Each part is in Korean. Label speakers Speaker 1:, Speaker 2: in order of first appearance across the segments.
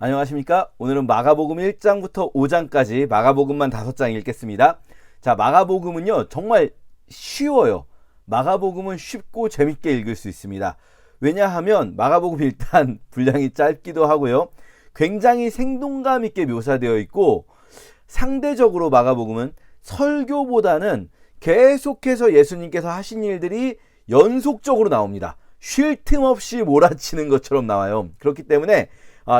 Speaker 1: 안녕하십니까? 오늘은 마가복음 1장부터 5장까지 마가복음만 5장 읽겠습니다. 자, 마가복음은요, 정말 쉬워요. 마가복음은 쉽고 재밌게 읽을 수 있습니다. 왜냐하면 마가복음 일단 분량이 짧기도 하고요. 굉장히 생동감 있게 묘사되어 있고, 상대적으로 마가복음은 설교보다는 계속해서 예수님께서 하신 일들이 연속적으로 나옵니다. 쉴 틈 없이 몰아치는 것처럼 나와요. 그렇기 때문에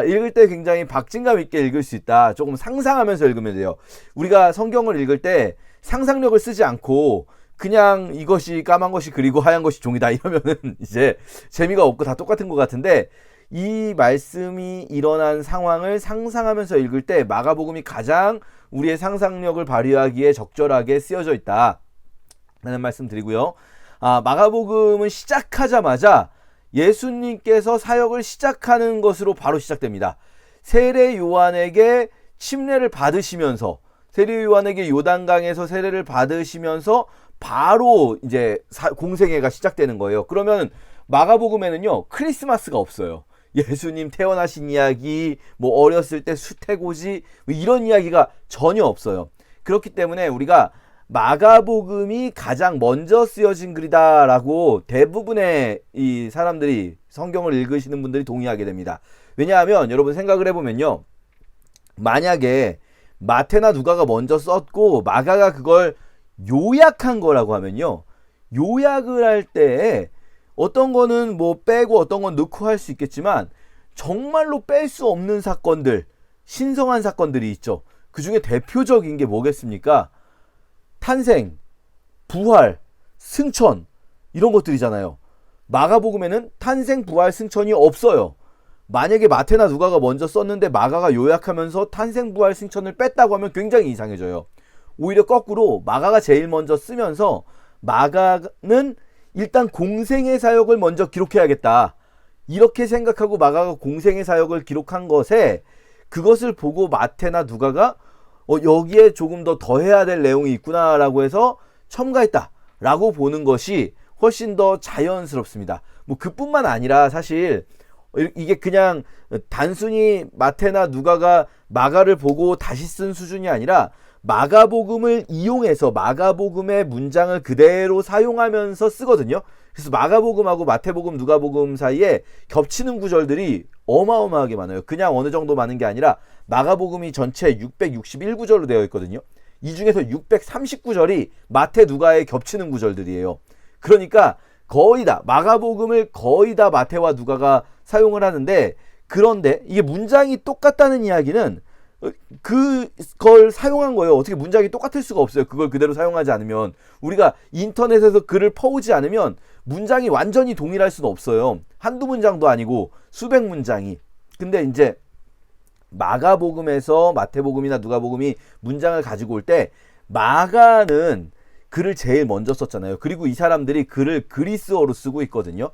Speaker 1: 읽을 때 굉장히 박진감 있게 읽을 수 있다. 조금 상상하면서 읽으면 돼요. 우리가 성경을 읽을 때 상상력을 쓰지 않고 그냥 이것이 까만 것이 그리고 하얀 것이 종이다 이러면은 이제 재미가 없고 다 똑같은 것 같은데, 이 말씀이 일어난 상황을 상상하면서 읽을 때 마가복음이 가장 우리의 상상력을 발휘하기에 적절하게 쓰여져 있다 라는 말씀 드리고요. 마가복음은 시작하자마자 예수님께서 사역을 시작하는 것으로 바로 시작됩니다. 세례 요한에게 침례를 받으시면서, 세례 요한에게 요단강에서 세례를 받으시면서 바로 이제 공생애가 시작되는 거예요. 그러면 마가복음에는요, 크리스마스가 없어요. 예수님 태어나신 이야기, 뭐 어렸을 때 수태고지, 뭐 이런 이야기가 전혀 없어요. 그렇기 때문에 우리가 마가복음이 가장 먼저 쓰여진 글이다라고 대부분의 이 사람들이, 성경을 읽으시는 분들이 동의하게 됩니다. 왜냐하면 여러분 생각을 해보면요, 만약에 마태나 누가가 먼저 썼고 마가가 그걸 요약한 거라고 하면요, 요약을 할 때 어떤 거는 뭐 빼고 어떤 건 넣고 할 수 있겠지만 정말로 뺄 수 없는 사건들, 신성한 사건들이 있죠. 그 중에 대표적인 게 뭐겠습니까? 탄생, 부활, 승천, 이런 것들이잖아요. 마가복음에는 탄생, 부활, 승천이 없어요. 만약에 마태나 누가가 먼저 썼는데 마가가 요약하면서 탄생, 부활, 승천을 뺐다고 하면 굉장히 이상해져요. 오히려 거꾸로 마가가 제일 먼저 쓰면서 마가는 일단 공생의 사역을 먼저 기록해야겠다, 이렇게 생각하고 마가가 공생의 사역을 기록한 것에, 그것을 보고 마태나 누가가 여기에 조금 더 더해야 될 내용이 있구나라고 해서 첨가했다라고 보는 것이 훨씬 더 자연스럽습니다. 뭐 그뿐만 아니라 사실 이게 그냥 단순히 마태나 누가가 마가를 보고 다시 쓴 수준이 아니라 마가복음을 이용해서 마가복음의 문장을 그대로 사용하면서 쓰거든요. 그래서 마가복음하고 마태복음, 누가복음 사이에 겹치는 구절들이 어마어마하게 많아요. 그냥 어느 정도 많은 게 아니라 마가복음이 전체 661구절로 되어 있거든요. 이 중에서 639절이 마태, 누가에 겹치는 구절들이에요. 그러니까 거의 다, 마가복음을 거의 다 마태와 누가가 사용을 하는데, 그런데 이게 문장이 똑같다는 이야기는 그걸 사용한 거예요. 어떻게 문장이 똑같을 수가 없어요. 그걸 그대로 사용하지 않으면. 우리가 인터넷에서 글을 퍼오지 않으면 문장이 완전히 동일할 수는 없어요. 한두 문장도 아니고 수백 문장이. 근데 이제 마가복음에서 마태복음이나 누가복음이 문장을 가지고 올 때 마가는 글을 제일 먼저 썼잖아요. 그리고 이 사람들이 글을 그리스어로 쓰고 있거든요.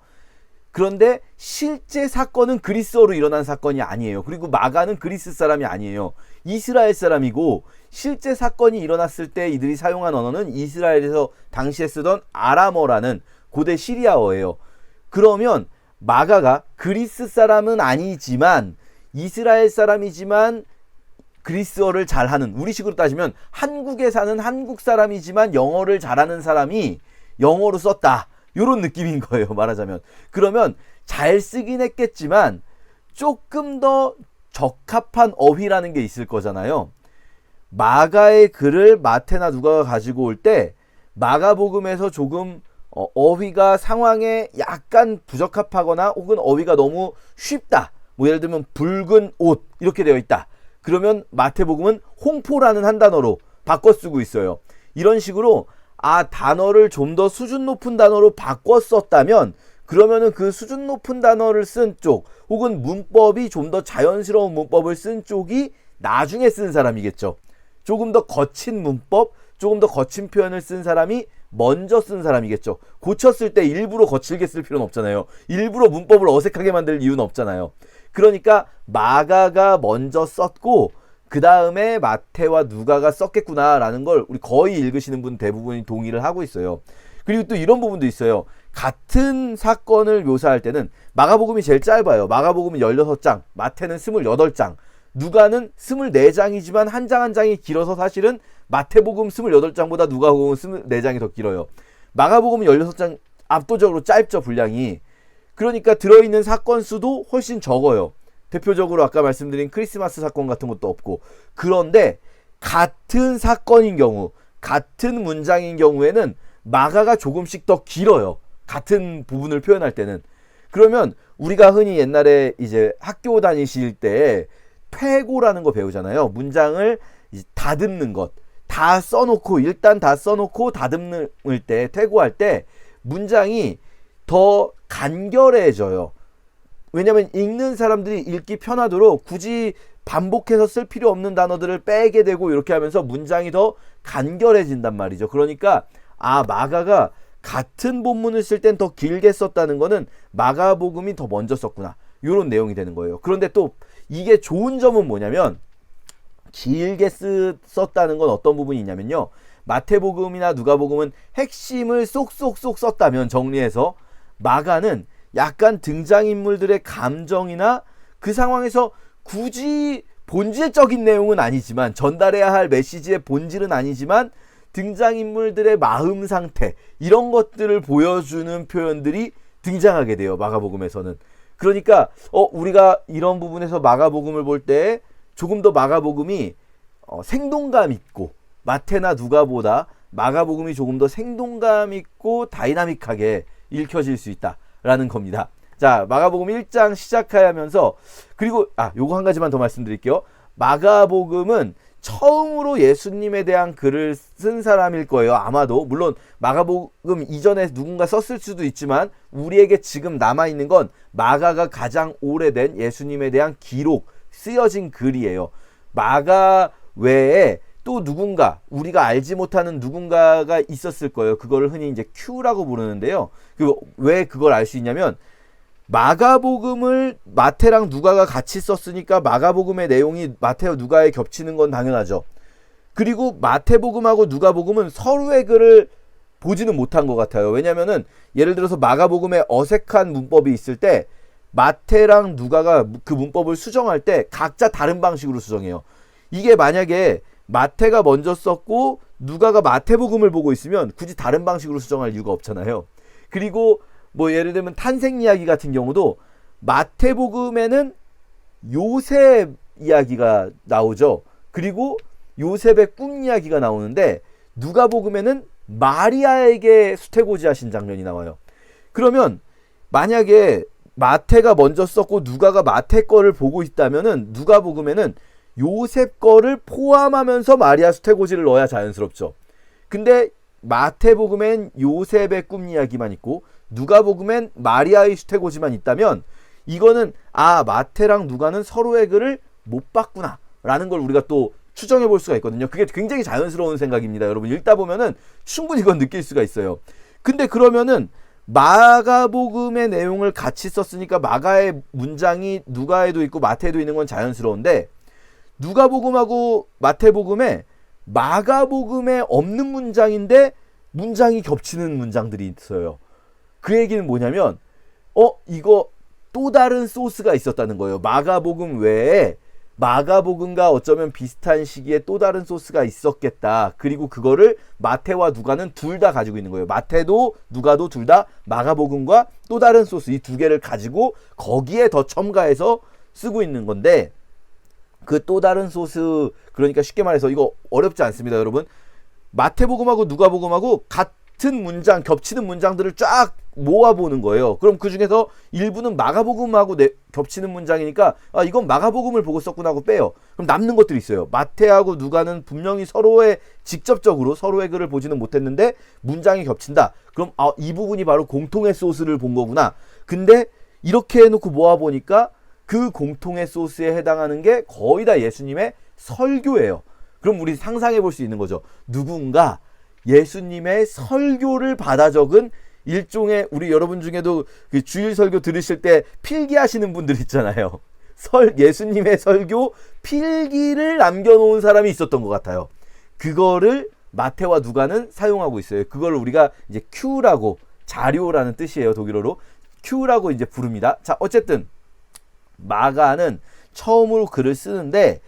Speaker 1: 그런데 실제 사건은 그리스어로 일어난 사건이 아니에요. 그리고 마가는 그리스 사람이 아니에요. 이스라엘 사람이고, 실제 사건이 일어났을 때 이들이 사용한 언어는 이스라엘에서 당시에 쓰던 아람어라는 고대 시리아어예요. 그러면 마가가 그리스 사람은 아니지만 이스라엘 사람이지만 그리스어를 잘하는, 우리식으로 따지면 한국에 사는 한국 사람이지만 영어를 잘하는 사람이 영어로 썼다, 이런 느낌인 거예요, 말하자면. 그러면 잘 쓰긴 했겠지만 조금 더 적합한 어휘라는 게 있을 거잖아요. 마가의 글을 마태나 누가가 가지고 올 때 마가복음에서 조금 어휘가 상황에 약간 부적합하거나 혹은 어휘가 너무 쉽다, 뭐 예를 들면 붉은 옷 이렇게 되어 있다, 그러면 마태복음은 홍포라는 한 단어로 바꿔 쓰고 있어요. 이런 식으로 단어를 좀 더 수준 높은 단어로 바꿔 썼다면, 그러면은 그 수준 높은 단어를 쓴 쪽, 혹은 문법이 좀 더 자연스러운 문법을 쓴 쪽이 나중에 쓴 사람이겠죠. 조금 더 거친 문법, 조금 더 거친 표현을 쓴 사람이 먼저 쓴 사람이겠죠. 고쳤을 때 일부러 거칠게 쓸 필요는 없잖아요. 일부러 문법을 어색하게 만들 이유는 없잖아요. 그러니까 마가가 먼저 썼고 그 다음에 마태와 누가가 썼겠구나라는 걸 우리 거의 읽으시는 분 대부분이 동의를 하고 있어요. 그리고 또 이런 부분도 있어요. 같은 사건을 묘사할 때는 마가복음이 제일 짧아요. 마가복음은 16장, 마태는 28장, 누가는 24장이지만 한 장 한 장이 길어서 사실은 마태복음 28장보다 누가복음 24장이 더 길어요. 마가복음은 16장 압도적으로 짧죠, 분량이. 그러니까 들어있는 사건 수도 훨씬 적어요. 대표적으로 아까 말씀드린 크리스마스 사건 같은 것도 없고. 그런데 같은 사건인 경우, 같은 문장인 경우에는 마가가 조금씩 더 길어요. 같은 부분을 표현할 때는. 그러면 우리가 흔히 옛날에 이제 학교 다니실 때 퇴고라는 거 배우잖아요. 문장을 다듬는 것. 다 써놓고, 일단 다 써놓고 다듬을 때, 퇴고할 때 문장이 더 간결해져요. 왜냐면 읽는 사람들이 읽기 편하도록 굳이 반복해서 쓸 필요 없는 단어들을 빼게 되고 이렇게 하면서 문장이 더 간결해진단 말이죠. 그러니까 마가가 같은 본문을 쓸 땐 더 길게 썼다는 거는 마가복음이 더 먼저 썼구나, 이런 내용이 되는 거예요. 그런데 또 이게 좋은 점은 뭐냐면, 길게 썼다는 건 어떤 부분이 있냐면요, 마태복음이나 누가복음은 핵심을 쏙쏙쏙 썼다면 정리해서, 마가는 약간 등장인물들의 감정이나 그 상황에서 굳이 본질적인 내용은 아니지만, 전달해야 할 메시지의 본질은 아니지만 등장인물들의 마음 상태, 이런 것들을 보여주는 표현들이 등장하게 돼요, 마가복음에서는. 그러니까 우리가 이런 부분에서 마가복음을 볼 때 조금 더 마가복음이 생동감 있고, 마태나 누가보다 마가복음이 조금 더 생동감 있고 다이나믹하게 읽혀질 수 있다라는 겁니다. 자, 마가복음 1장 시작하면서, 그리고 요거 한 가지만 더 말씀드릴게요. 마가복음은 처음으로 예수님에 대한 글을 쓴 사람일 거예요, 아마도. 물론 마가복음 이전에 누군가 썼을 수도 있지만 우리에게 지금 남아있는 건 마가가 가장 오래된 예수님에 대한 기록, 쓰여진 글이에요. 마가 외에 또 누군가, 우리가 알지 못하는 누군가가 있었을 거예요. 그거를 흔히 이제 Q라고 부르는데요. 왜 그걸 알 수 있냐면, 마가복음을 마태랑 누가가 같이 썼으니까 마가복음의 내용이 마태와 누가에 겹치는 건 당연하죠. 그리고 마태복음하고 누가복음은 서로의 글을 보지는 못한 것 같아요. 왜냐면은 예를 들어서 마가복음에 어색한 문법이 있을 때 마태랑 누가가 그 문법을 수정할 때 각자 다른 방식으로 수정해요. 이게 만약에 마태가 먼저 썼고 누가가 마태복음을 보고 있으면 굳이 다른 방식으로 수정할 이유가 없잖아요. 그리고 예를 들면 탄생 이야기 같은 경우도 마태복음에는 요셉 이야기가 나오죠. 그리고 요셉의 꿈 이야기가 나오는데 누가복음에는 마리아에게 수태고지하신 장면이 나와요. 그러면 만약에 마태가 먼저 썼고 누가가 마태 거를 보고 있다면은 누가복음에는 요셉 거를 포함하면서 마리아 수태고지를 넣어야 자연스럽죠. 근데 마태복음엔 요셉의 꿈 이야기만 있고 누가복음엔 마리아의 수태고지만 있다면, 이거는 마태랑 누가는 서로의 글을 못 봤구나 라는 걸 우리가 또 추정해 볼 수가 있거든요. 그게 굉장히 자연스러운 생각입니다. 여러분 읽다 보면은 충분히 그건 느낄 수가 있어요. 근데 그러면은 마가복음의 내용을 같이 썼으니까 마가의 문장이 누가에도 있고 마태에도 있는 건 자연스러운데, 누가복음하고 마태복음에 마가복음에 없는 문장인데 문장이 겹치는 문장들이 있어요. 그 얘기는 뭐냐면 이거 또 다른 소스가 있었다는 거예요. 마가복음 외에 마가복음과 어쩌면 비슷한 시기에 또 다른 소스가 있었겠다. 그리고 그거를 마태와 누가는 둘 다 가지고 있는 거예요. 마태도 누가도 둘 다 마가복음과 또 다른 소스, 이 두 개를 가지고 거기에 더 첨가해서 쓰고 있는 건데, 그 또 다른 소스, 그러니까 쉽게 말해서 이거 어렵지 않습니다, 여러분. 마태복음하고 누가복음하고 같은 문장, 겹치는 문장들을 쫙 모아보는 거예요. 그럼 그 중에서 일부는 마가복음하고 겹치는 문장이니까 이건 마가복음을 보고 썼구나 하고 빼요. 그럼 남는 것들이 있어요. 마태하고 누가는 분명히 직접적으로 서로의 글을 보지는 못했는데 문장이 겹친다. 그럼 이 부분이 바로 공통의 소스를 본 거구나. 근데 이렇게 해놓고 모아보니까 그 공통의 소스에 해당하는 게 거의 다 예수님의 설교예요. 그럼 우리 상상해 볼 수 있는 거죠. 누군가 예수님의 설교를 받아 적은 일종의, 우리 여러분 중에도 그 주일 설교 들으실 때 필기하시는 분들 있잖아요. 예수님의 설교 필기를 남겨놓은 사람이 있었던 것 같아요. 그거를 마태와 누가는 사용하고 있어요. 그걸 우리가 이제 Q라고 자료라는 뜻이에요. 독일어로. Q라고 이제 부릅니다. 자, 어쨌든 마가는 처음으로 글을 쓰는데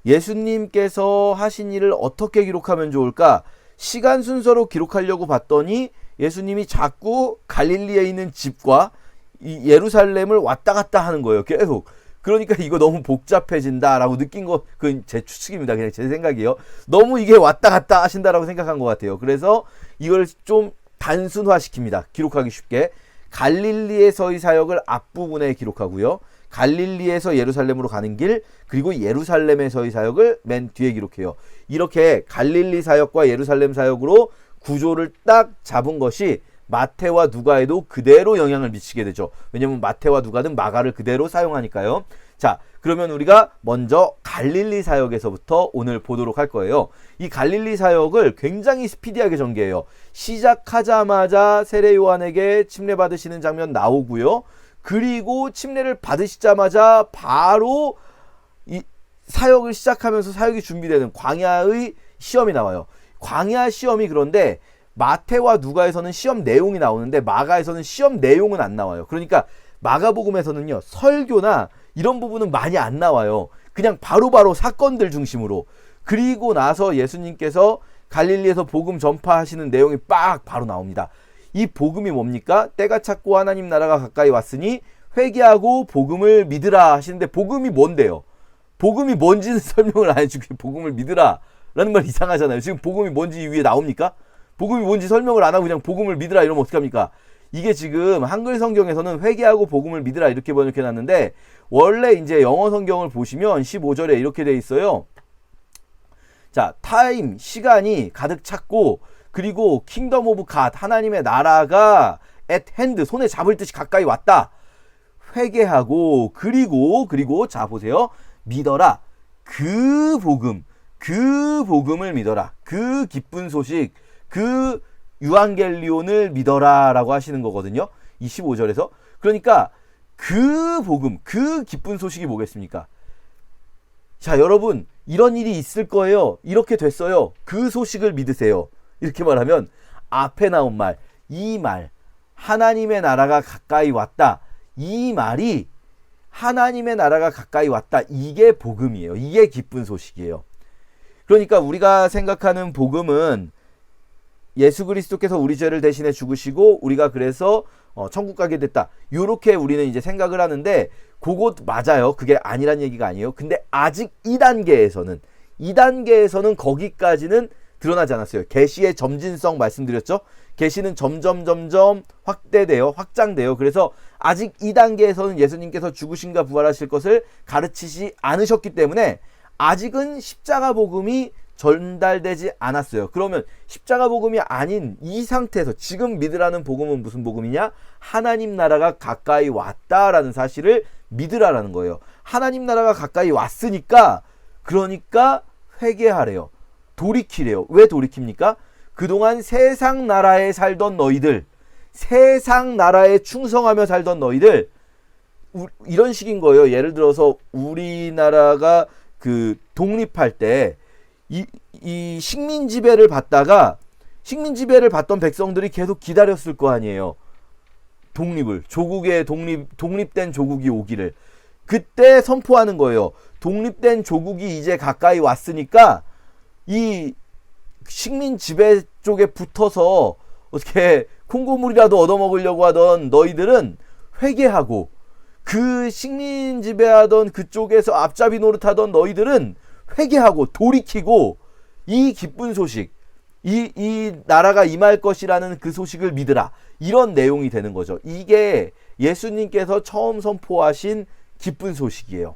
Speaker 1: 예수님께서 하신 일을 어떻게 기록하면 좋을까? 시간 순서로 기록하려고 봤더니 예수님이 자꾸 갈릴리에 있는 집과 이 예루살렘을 왔다 갔다 하는 거예요. 계속. 그러니까 이거 너무 복잡해진다라고 느낀 거, 그건 제 추측입니다. 그냥 제 생각이에요. 너무 이게 왔다 갔다 하신다라고 생각한 것 같아요. 그래서 이걸 좀 단순화시킵니다. 기록하기 쉽게. 갈릴리에서의 사역을 앞부분에 기록하고요. 갈릴리에서 예루살렘으로 가는 길, 그리고 예루살렘에서의 사역을 맨 뒤에 기록해요. 이렇게 갈릴리 사역과 예루살렘 사역으로 구조를 딱 잡은 것이 마태와 누가에도 그대로 영향을 미치게 되죠. 왜냐면 마태와 누가는 마가를 그대로 사용하니까요. 자, 그러면 우리가 먼저 갈릴리 사역에서부터 오늘 보도록 할 거예요. 이 갈릴리 사역을 굉장히 스피디하게 전개해요. 시작하자마자 세례 요한에게 침례 받으시는 장면 나오고요. 그리고 침례를 받으시자마자 바로 이 사역을 시작하면서 사역이 준비되는 광야의 시험이 나와요. 광야 시험이 그런데 마태와 누가에서는 시험 내용이 나오는데 마가에서는 시험 내용은 안 나와요. 그러니까 마가복음에서는요, 설교나 이런 부분은 많이 안 나와요. 그냥 바로바로 사건들 중심으로. 그리고 나서 예수님께서 갈릴리에서 복음 전파하시는 내용이 빡 바로 나옵니다. 이 복음이 뭡니까? 때가 찼고 하나님 나라가 가까이 왔으니 회개하고 복음을 믿으라 하시는데 복음이 뭔데요? 복음이 뭔지는 설명을 안 해주고 복음을 믿으라 라는 말 이상하잖아요. 지금 복음이 뭔지 위에 나옵니까? 복음이 뭔지 설명을 안 하고 그냥 복음을 믿으라 이러면 어떡합니까? 이게 지금 한글 성경에서는 회개하고 복음을 믿으라 이렇게 번역해 놨는데 원래 이제 영어 성경을 보시면 15절에 이렇게 돼 있어요. 자, 타임, 시간이 가득 찼고 그리고 킹덤 오브 갓, 하나님의 나라가 at hand, 손에 잡을 듯이 가까이 왔다. 회개하고 그리고 자 보세요. 믿어라. 그 복음을 믿어라. 그 기쁜 소식, 그 유앙겔리온을 믿어라 라고 하시는 거거든요. 25절에서. 그러니까 그 복음, 그 기쁜 소식이 뭐겠습니까? 자, 여러분, 이런 일이 있을 거예요. 이렇게 됐어요. 그 소식을 믿으세요. 이렇게 말하면 앞에 나온 말, 이 말, 하나님의 나라가 가까이 왔다. 이 말이 하나님의 나라가 가까이 왔다. 이게 복음이에요. 이게 기쁜 소식이에요. 그러니까 우리가 생각하는 복음은 예수 그리스도께서 우리 죄를 대신해 죽으시고 우리가 그래서 천국 가게 됐다. 요렇게 우리는 이제 생각을 하는데 그것 맞아요. 그게 아니란 얘기가 아니에요. 근데 아직 2단계에서는 거기까지는 드러나지 않았어요. 계시의 점진성 말씀드렸죠. 계시는 점점 확대돼요. 확장돼요. 그래서 아직 2단계에서는 예수님께서 죽으신가 부활하실 것을 가르치지 않으셨기 때문에 아직은 십자가 복음이 전달되지 않았어요. 그러면 십자가 복음이 아닌 이 상태에서 지금 믿으라는 복음은 무슨 복음이냐? 하나님 나라가 가까이 왔다라는 사실을 믿으라라는 거예요. 하나님 나라가 가까이 왔으니까 그러니까 회개하래요. 돌이키래요. 왜 돌이킵니까? 그동안 세상 나라에 살던 너희들, 세상 나라에 충성하며 살던 너희들, 이런 식인 거예요. 예를 들어서 우리나라가 그 독립할 때 이 식민 지배를 받다가 식민 지배를 받던 백성들이 계속 기다렸을 거 아니에요. 독립을, 조국의 독립된 조국이 오기를. 그때 선포하는 거예요. 독립된 조국이 이제 가까이 왔으니까 이 식민 지배 쪽에 붙어서 어떻게 콩고물이라도 얻어먹으려고 하던 너희들은 회개하고, 그 식민 지배하던 그쪽에서 앞잡이 노릇하던 너희들은 회개하고 돌이키고 이 기쁜 소식, 이 나라가 임할 것이라는 그 소식을 믿으라. 이런 내용이 되는 거죠. 이게 예수님께서 처음 선포하신 기쁜 소식이에요.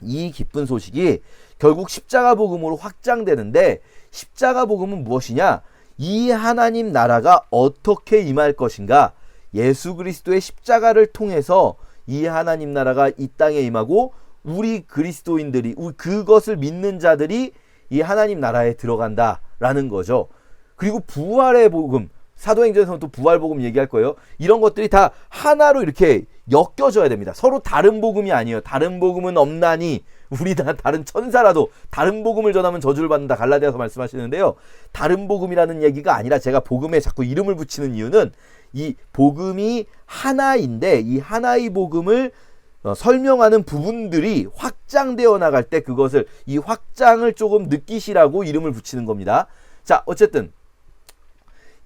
Speaker 1: 이 기쁜 소식이 결국 십자가 복음으로 확장되는데, 십자가 복음은 무엇이냐? 이 하나님 나라가 어떻게 임할 것인가? 예수 그리스도의 십자가를 통해서 이 하나님 나라가 이 땅에 임하고 우리 그리스도인들이, 그것을 믿는 자들이 이 하나님 나라에 들어간다라는 거죠. 그리고 부활의 복음, 사도행전에서는 또 부활 복음 얘기할 거예요. 이런 것들이 다 하나로 이렇게 엮여져야 됩니다. 서로 다른 복음이 아니에요. 다른 복음은 없나니 우리나 다른 천사라도 다른 복음을 전하면 저주를 받는다. 갈라디아서 말씀하시는데요. 다른 복음이라는 얘기가 아니라 제가 복음에 자꾸 이름을 붙이는 이유는 이 복음이 하나인데 이 하나의 복음을 설명하는 부분들이 확장되어 나갈 때 그것을 이 확장을 조금 느끼시라고 이름을 붙이는 겁니다. 자, 어쨌든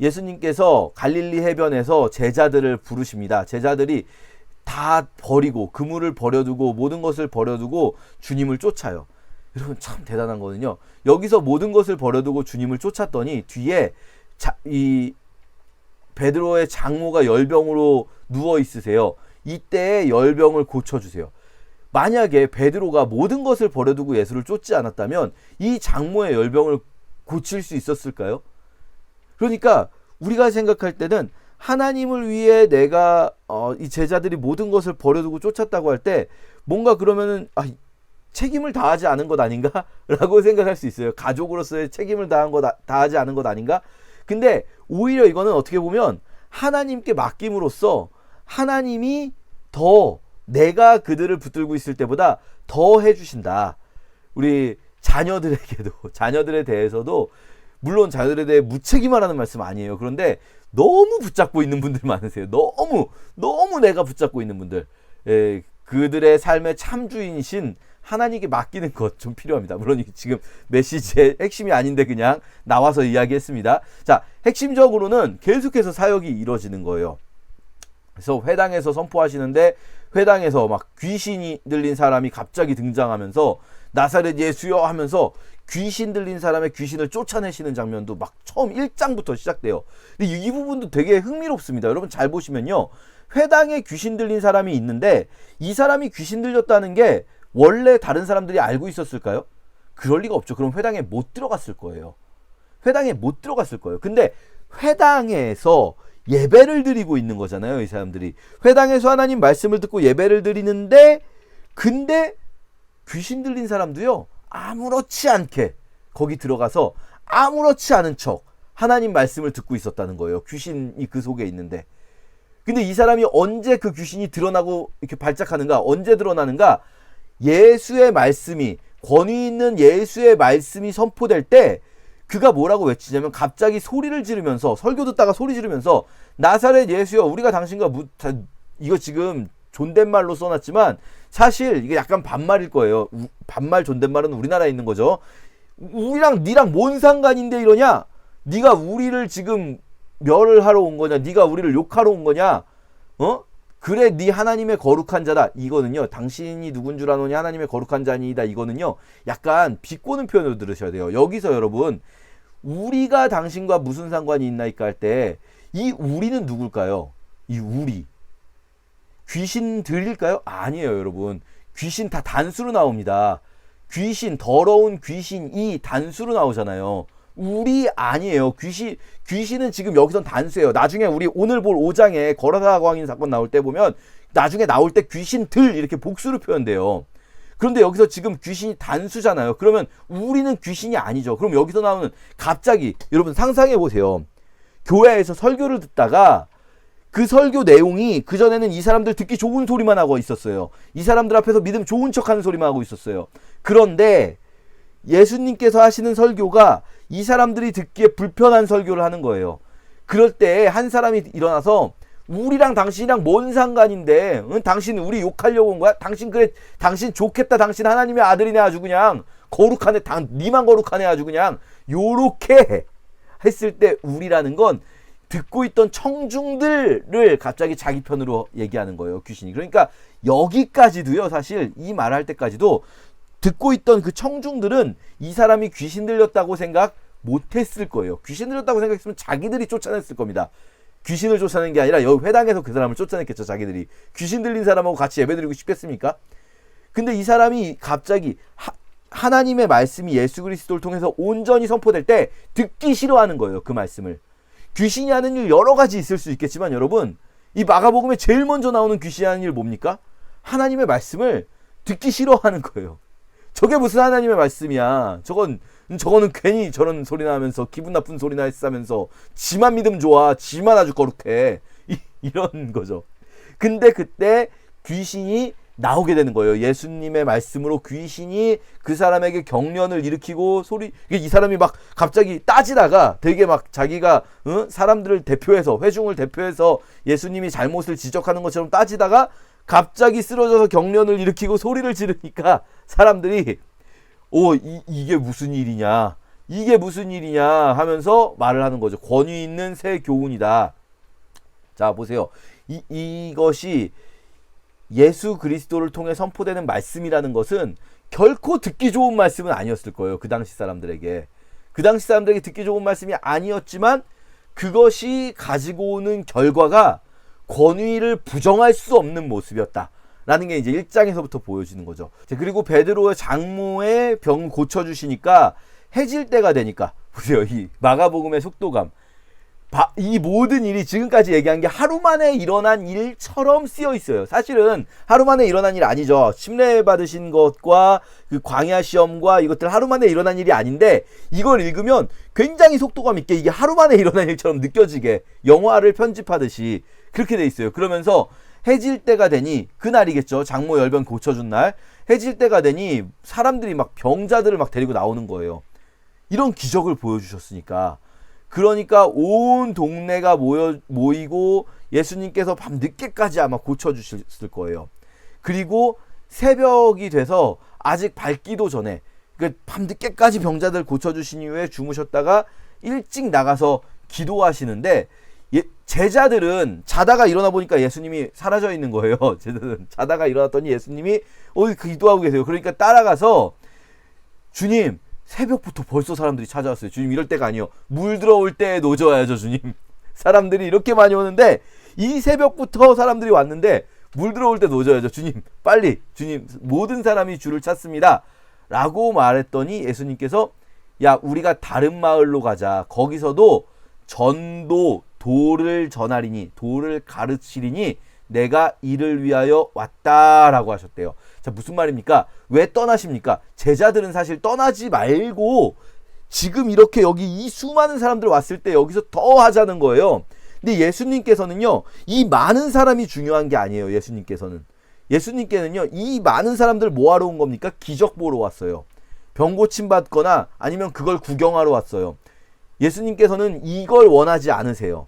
Speaker 1: 예수님께서 갈릴리 해변에서 제자들을 부르십니다. 제자들이 다 버리고 그물을 버려두고 모든 것을 버려두고 주님을 쫓아요. 여러분 참 대단한 거는요. 여기서 모든 것을 버려두고 주님을 쫓았더니 뒤에 이 베드로의 장모가 열병으로 누워 있으세요. 이때 열병을 고쳐주세요. 만약에 베드로가 모든 것을 버려두고 예수를 쫓지 않았다면 이 장모의 열병을 고칠 수 있었을까요? 그러니까 우리가 생각할 때는 하나님을 위해 내가 이 제자들이 모든 것을 버려두고 쫓았다고 할 때 뭔가 그러면은 책임을 다하지 않은 것 아닌가? 라고 생각할 수 있어요. 가족으로서의 책임을 다하지 않은 것 아닌가? 근데 오히려 이거는 어떻게 보면 하나님께 맡김으로써 하나님이 더 내가 그들을 붙들고 있을 때보다 더 해주신다. 우리 자녀들에 대해서도 물론 자녀들에 대해 무책임하라는 말씀 아니에요. 그런데 너무 붙잡고 있는 분들 많으세요. 너무 내가 붙잡고 있는 분들. 그들의 삶의 참주인이신 하나님께 맡기는 것 좀 필요합니다. 물론 지금 메시지의 핵심이 아닌데 그냥 나와서 이야기했습니다. 자, 핵심적으로는 계속해서 사역이 이루어지는 거예요. 그래서 회당에서 선포하시는데 회당에서 막 귀신이 들린 사람이 갑자기 등장하면서 나사렛 예수여 하면서 귀신 들린 사람의 귀신을 쫓아내시는 장면도 막 처음 1장부터 시작돼요. 근데 이 부분도 되게 흥미롭습니다. 여러분 잘 보시면요. 회당에 귀신 들린 사람이 있는데 이 사람이 귀신 들렸다는 게 원래 다른 사람들이 알고 있었을까요? 그럴 리가 없죠. 그럼 회당에 못 들어갔을 거예요. 근데 회당에서 예배를 드리고 있는 거잖아요. 이 사람들이. 회당에서 하나님 말씀을 듣고 예배를 드리는데 근데 귀신 들린 사람도요. 아무렇지 않게 거기 들어가서 아무렇지 않은 척 하나님 말씀을 듣고 있었다는 거예요. 귀신이 그 속에 있는데. 근데 이 사람이 언제 그 귀신이 드러나고 이렇게 발작하는가? 언제 드러나는가? 예수의 말씀이 권위 있는 예수의 말씀이 선포될 때 그가 뭐라고 외치냐면 갑자기 소리를 지르면서 설교 듣다가 소리 지르면서 나사렛 예수여 우리가 당신과 이거 지금 존댓말로 써놨지만 사실 이게 약간 반말일 거예요. 반말 존댓말은 우리나라에 있는 거죠. 우리랑 니랑 뭔 상관인데 이러냐? 네가 우리를 지금 멸을 하러 온 거냐? 네가 우리를 욕하러 온 거냐? 그래 네 하나님의 거룩한 자다. 이거는요. 당신이 누군 줄 아노니 하나님의 거룩한 자니이다. 이거는요. 약간 비꼬는 표현으로 들으셔야 돼요. 여기서 여러분 우리가 당신과 무슨 상관이 있나이까 할 때 이 우리는 누굴까요? 이 우리 귀신 들릴까요? 아니에요, 여러분. 귀신 다 단수로 나옵니다. 귀신, 더러운 귀신이 단수로 나오잖아요. 우리 아니에요. 귀신은 지금 여기선 단수예요. 나중에 우리 오늘 볼 5장에 거라사 광인 사건 나올 때 보면 나중에 나올 때 귀신들 이렇게 복수로 표현돼요. 그런데 여기서 지금 귀신이 단수잖아요. 그러면 우리는 귀신이 아니죠. 그럼 여기서 나오는 갑자기 여러분 상상해 보세요. 교회에서 설교를 듣다가 그 설교 내용이 그전에는 이 사람들 듣기 좋은 소리만 하고 있었어요. 이 사람들 앞에서 믿음 좋은 척하는 소리만 하고 있었어요. 그런데 예수님께서 하시는 설교가 이 사람들이 듣기에 불편한 설교를 하는 거예요. 그럴 때 한 사람이 일어나서 우리랑 당신이랑 뭔 상관인데 당신 우리 욕하려고 온 거야? 당신 좋겠다. 당신 하나님의 아들이네 아주 그냥 거룩하네. 니만 거룩하네 아주 그냥 요렇게 했을 때 우리라는 건 듣고 있던 청중들을 갑자기 자기 편으로 얘기하는 거예요. 귀신이. 그러니까 여기까지도요. 사실 이 말할 때까지도 듣고 있던 그 청중들은 이 사람이 귀신 들렸다고 생각 못했을 거예요. 귀신 들렸다고 생각했으면 자기들이 쫓아냈을 겁니다. 귀신을 쫓아낸 게 아니라 여기 회당에서 그 사람을 쫓아냈겠죠. 자기들이. 귀신 들린 사람하고 같이 예배드리고 싶겠습니까? 근데 이 사람이 갑자기 하나님의 말씀이 예수 그리스도를 통해서 온전히 선포될 때 듣기 싫어하는 거예요. 그 말씀을. 귀신이 하는 일 여러 가지 있을 수 있겠지만 여러분 이 마가복음에 제일 먼저 나오는 귀신이 하는 일 뭡니까? 하나님의 말씀을 듣기 싫어하는 거예요. 저게 무슨 하나님의 말씀이야. 저거는 괜히 저런 소리나 하면서 기분 나쁜 소리나 했으면서 지만 믿음 좋아. 지만 아주 거룩해. 이런 거죠. 근데 그때 귀신이 나오게 되는 거예요. 예수님의 말씀으로 귀신이 그 사람에게 경련을 일으키고 이 사람이 막 갑자기 따지다가 되게 막 자기가 사람들을 대표해서, 회중을 대표해서 예수님이 잘못을 지적하는 것처럼 따지다가 갑자기 쓰러져서 경련을 일으키고 소리를 지르니까 사람들이 이게 무슨 일이냐, 이게 무슨 일이냐 하면서 말을 하는 거죠. 권위 있는 새 교훈이다. 자, 보세요. 이것이 예수 그리스도를 통해 선포되는 말씀이라는 것은 결코 듣기 좋은 말씀은 아니었을 거예요. 그 당시 사람들에게. 그 당시 사람들에게 듣기 좋은 말씀이 아니었지만 그것이 가지고 오는 결과가 권위를 부정할 수 없는 모습이었다. 라는 게 이제 1장에서부터 보여지는 거죠. 그리고 베드로의 장모의 병 고쳐주시니까 해질 때가 되니까, 보세요. 이 마가복음의 속도감. 이 모든 일이 지금까지 얘기한 게 하루 만에 일어난 일처럼 쓰여 있어요. 사실은 하루 만에 일어난 일 아니죠. 침례 받으신 것과 그 광야 시험과 이것들 하루 만에 일어난 일이 아닌데, 이걸 읽으면 굉장히 속도감 있게 이게 하루 만에 일어난 일처럼 느껴지게 영화를 편집하듯이 그렇게 돼 있어요. 그러면서 해질 때가 되니, 그날이겠죠. 장모 열병 고쳐준 날. 해질 때가 되니 사람들이 막 병자들을 막 데리고 나오는 거예요. 이런 기적을 보여주셨으니까. 그러니까 온 동네가 모이고 예수님께서 밤 늦게까지 아마 고쳐주셨을 거예요. 그리고 새벽이 돼서 아직 밝기도 전에, 밤 늦게까지 병자들 고쳐주신 이후에 주무셨다가 일찍 나가서 기도하시는데, 제자들은 자다가 일어나 보니까 예수님이 사라져 있는 거예요. 제자들은 자다가 일어났더니 예수님이 기도하고 계세요. 그러니까 따라가서, 주님, 새벽부터 벌써 사람들이 찾아왔어요. 주님, 이럴 때가 아니에요. 물 들어올 때 노져야죠, 주님. 사람들이 이렇게 많이 오는데 이 새벽부터 사람들이 왔는데 물 들어올 때 노져야죠. 주님, 빨리. 주님, 모든 사람이 주를 찾습니다. 라고 말했더니 예수님께서, 야, 우리가 다른 마을로 가자. 거기서도 도를 전하리니, 도를 가르치리니 내가 이를 위하여 왔다라고 하셨대요. 자, 무슨 말입니까? 왜 떠나십니까? 제자들은 사실 떠나지 말고 지금 이렇게 여기 이 수많은 사람들 왔을 때 여기서 더 하자는 거예요. 근데 예수님께서는요, 이 많은 사람이 중요한 게 아니에요. 예수님께는요, 이 많은 사람들 뭐하러 온 겁니까? 기적 보러 왔어요. 병 고침 받거나 아니면 그걸 구경하러 왔어요. 예수님께서는 이걸 원하지 않으세요.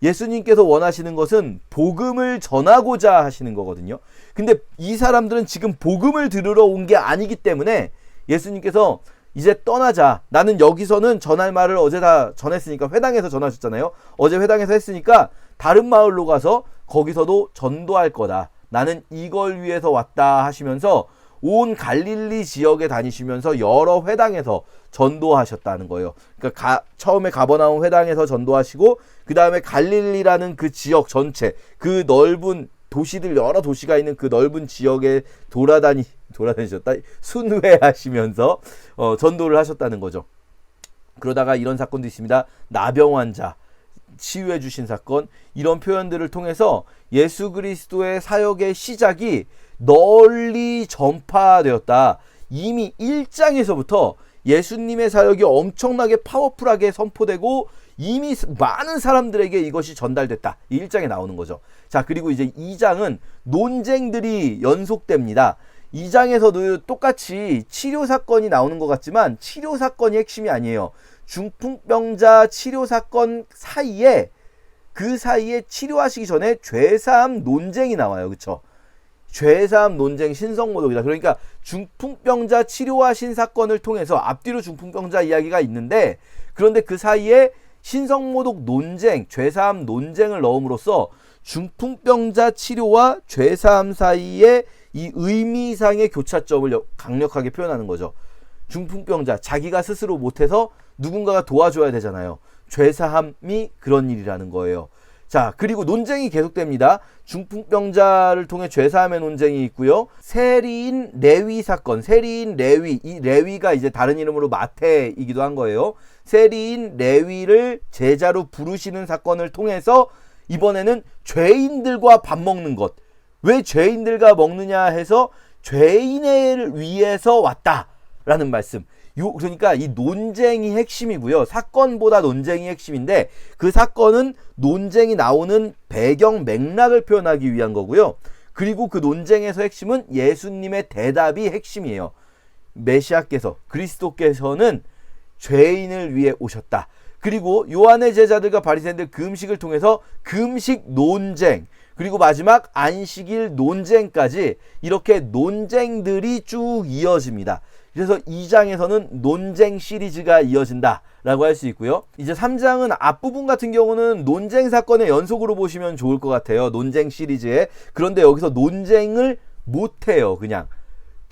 Speaker 1: 예수님께서 원하시는 것은 복음을 전하고자 하시는 거거든요. 근데 이 사람들은 지금 복음을 들으러 온 게 아니기 때문에 예수님께서 이제 떠나자. 나는 여기서는 전할 말을 어제 다 전했으니까, 회당에서 전하셨잖아요. 어제 회당에서 했으니까 다른 마을로 가서 거기서도 전도할 거다. 나는 이걸 위해서 왔다 하시면서 온 갈릴리 지역에 다니시면서 여러 회당에서 전도하셨다는 거예요. 그러니까 처음에 가버나움 회당에서 전도하시고, 그 다음에 갈릴리라는 그 지역 전체, 그 넓은 도시들, 여러 도시가 있는 그 넓은 지역에 돌아다니셨다. 순회하시면서 전도를 하셨다는 거죠. 그러다가 이런 사건도 있습니다. 나병 환자 치유해 주신 사건, 이런 표현들을 통해서 예수 그리스도의 사역의 시작이 널리 전파되었다. 이미 1장에서부터 예수님의 사역이 엄청나게 파워풀하게 선포되고 이미 많은 사람들에게 이것이 전달됐다. 이 1장에 나오는 거죠. 자, 그리고 이제 2장은 논쟁들이 연속됩니다. 2장에서도 똑같이 치료 사건이 나오는 것 같지만 치료 사건이 핵심이 아니에요. 중풍병자 치료 사건 사이에, 그 사이에 치료하시기 전에 죄사함 논쟁이 나와요. 그쵸? 죄사함 논쟁, 신성모독이다. 그러니까 중풍병자 치료하신 사건을 통해서 앞뒤로 중풍병자 이야기가 있는데, 그런데 그 사이에 신성모독 논쟁, 죄사함 논쟁을 넣음으로써 중풍병자 치료와 죄사함 사이에 이 의미상의 교차점을 강력하게 표현하는 거죠. 중풍병자, 자기가 스스로 못해서 누군가가 도와줘야 되잖아요. 죄사함이 그런 일이라는 거예요. 자, 그리고 논쟁이 계속됩니다. 중풍병자를 통해 죄사함의 논쟁이 있고요. 세리인 레위 사건, 세리인 레위, 이 레위가 이제 다른 이름으로 마태이기도 한 거예요. 세리인 레위를 제자로 부르시는 사건을 통해서 이번에는 죄인들과 밥 먹는 것. 왜 죄인들과 먹느냐 해서 죄인을 위해서 왔다라는 말씀. 그러니까 이 논쟁이 핵심이고요. 사건보다 논쟁이 핵심인데, 그 사건은 논쟁이 나오는 배경 맥락을 표현하기 위한 거고요. 그리고 그 논쟁에서 핵심은 예수님의 대답이 핵심이에요. 메시아께서, 그리스도께서는 죄인을 위해 오셨다. 그리고 요한의 제자들과 바리새인들 금식을 통해서 금식 논쟁, 그리고 마지막 안식일 논쟁까지 이렇게 논쟁들이 쭉 이어집니다. 그래서 2장에서는 논쟁 시리즈가 이어진다 라고 할 수 있고요. 이제 3장은 앞부분 같은 경우는 논쟁 사건의 연속으로 보시면 좋을 것 같아요. 논쟁 시리즈에. 그런데 여기서 논쟁을 못해요. 그냥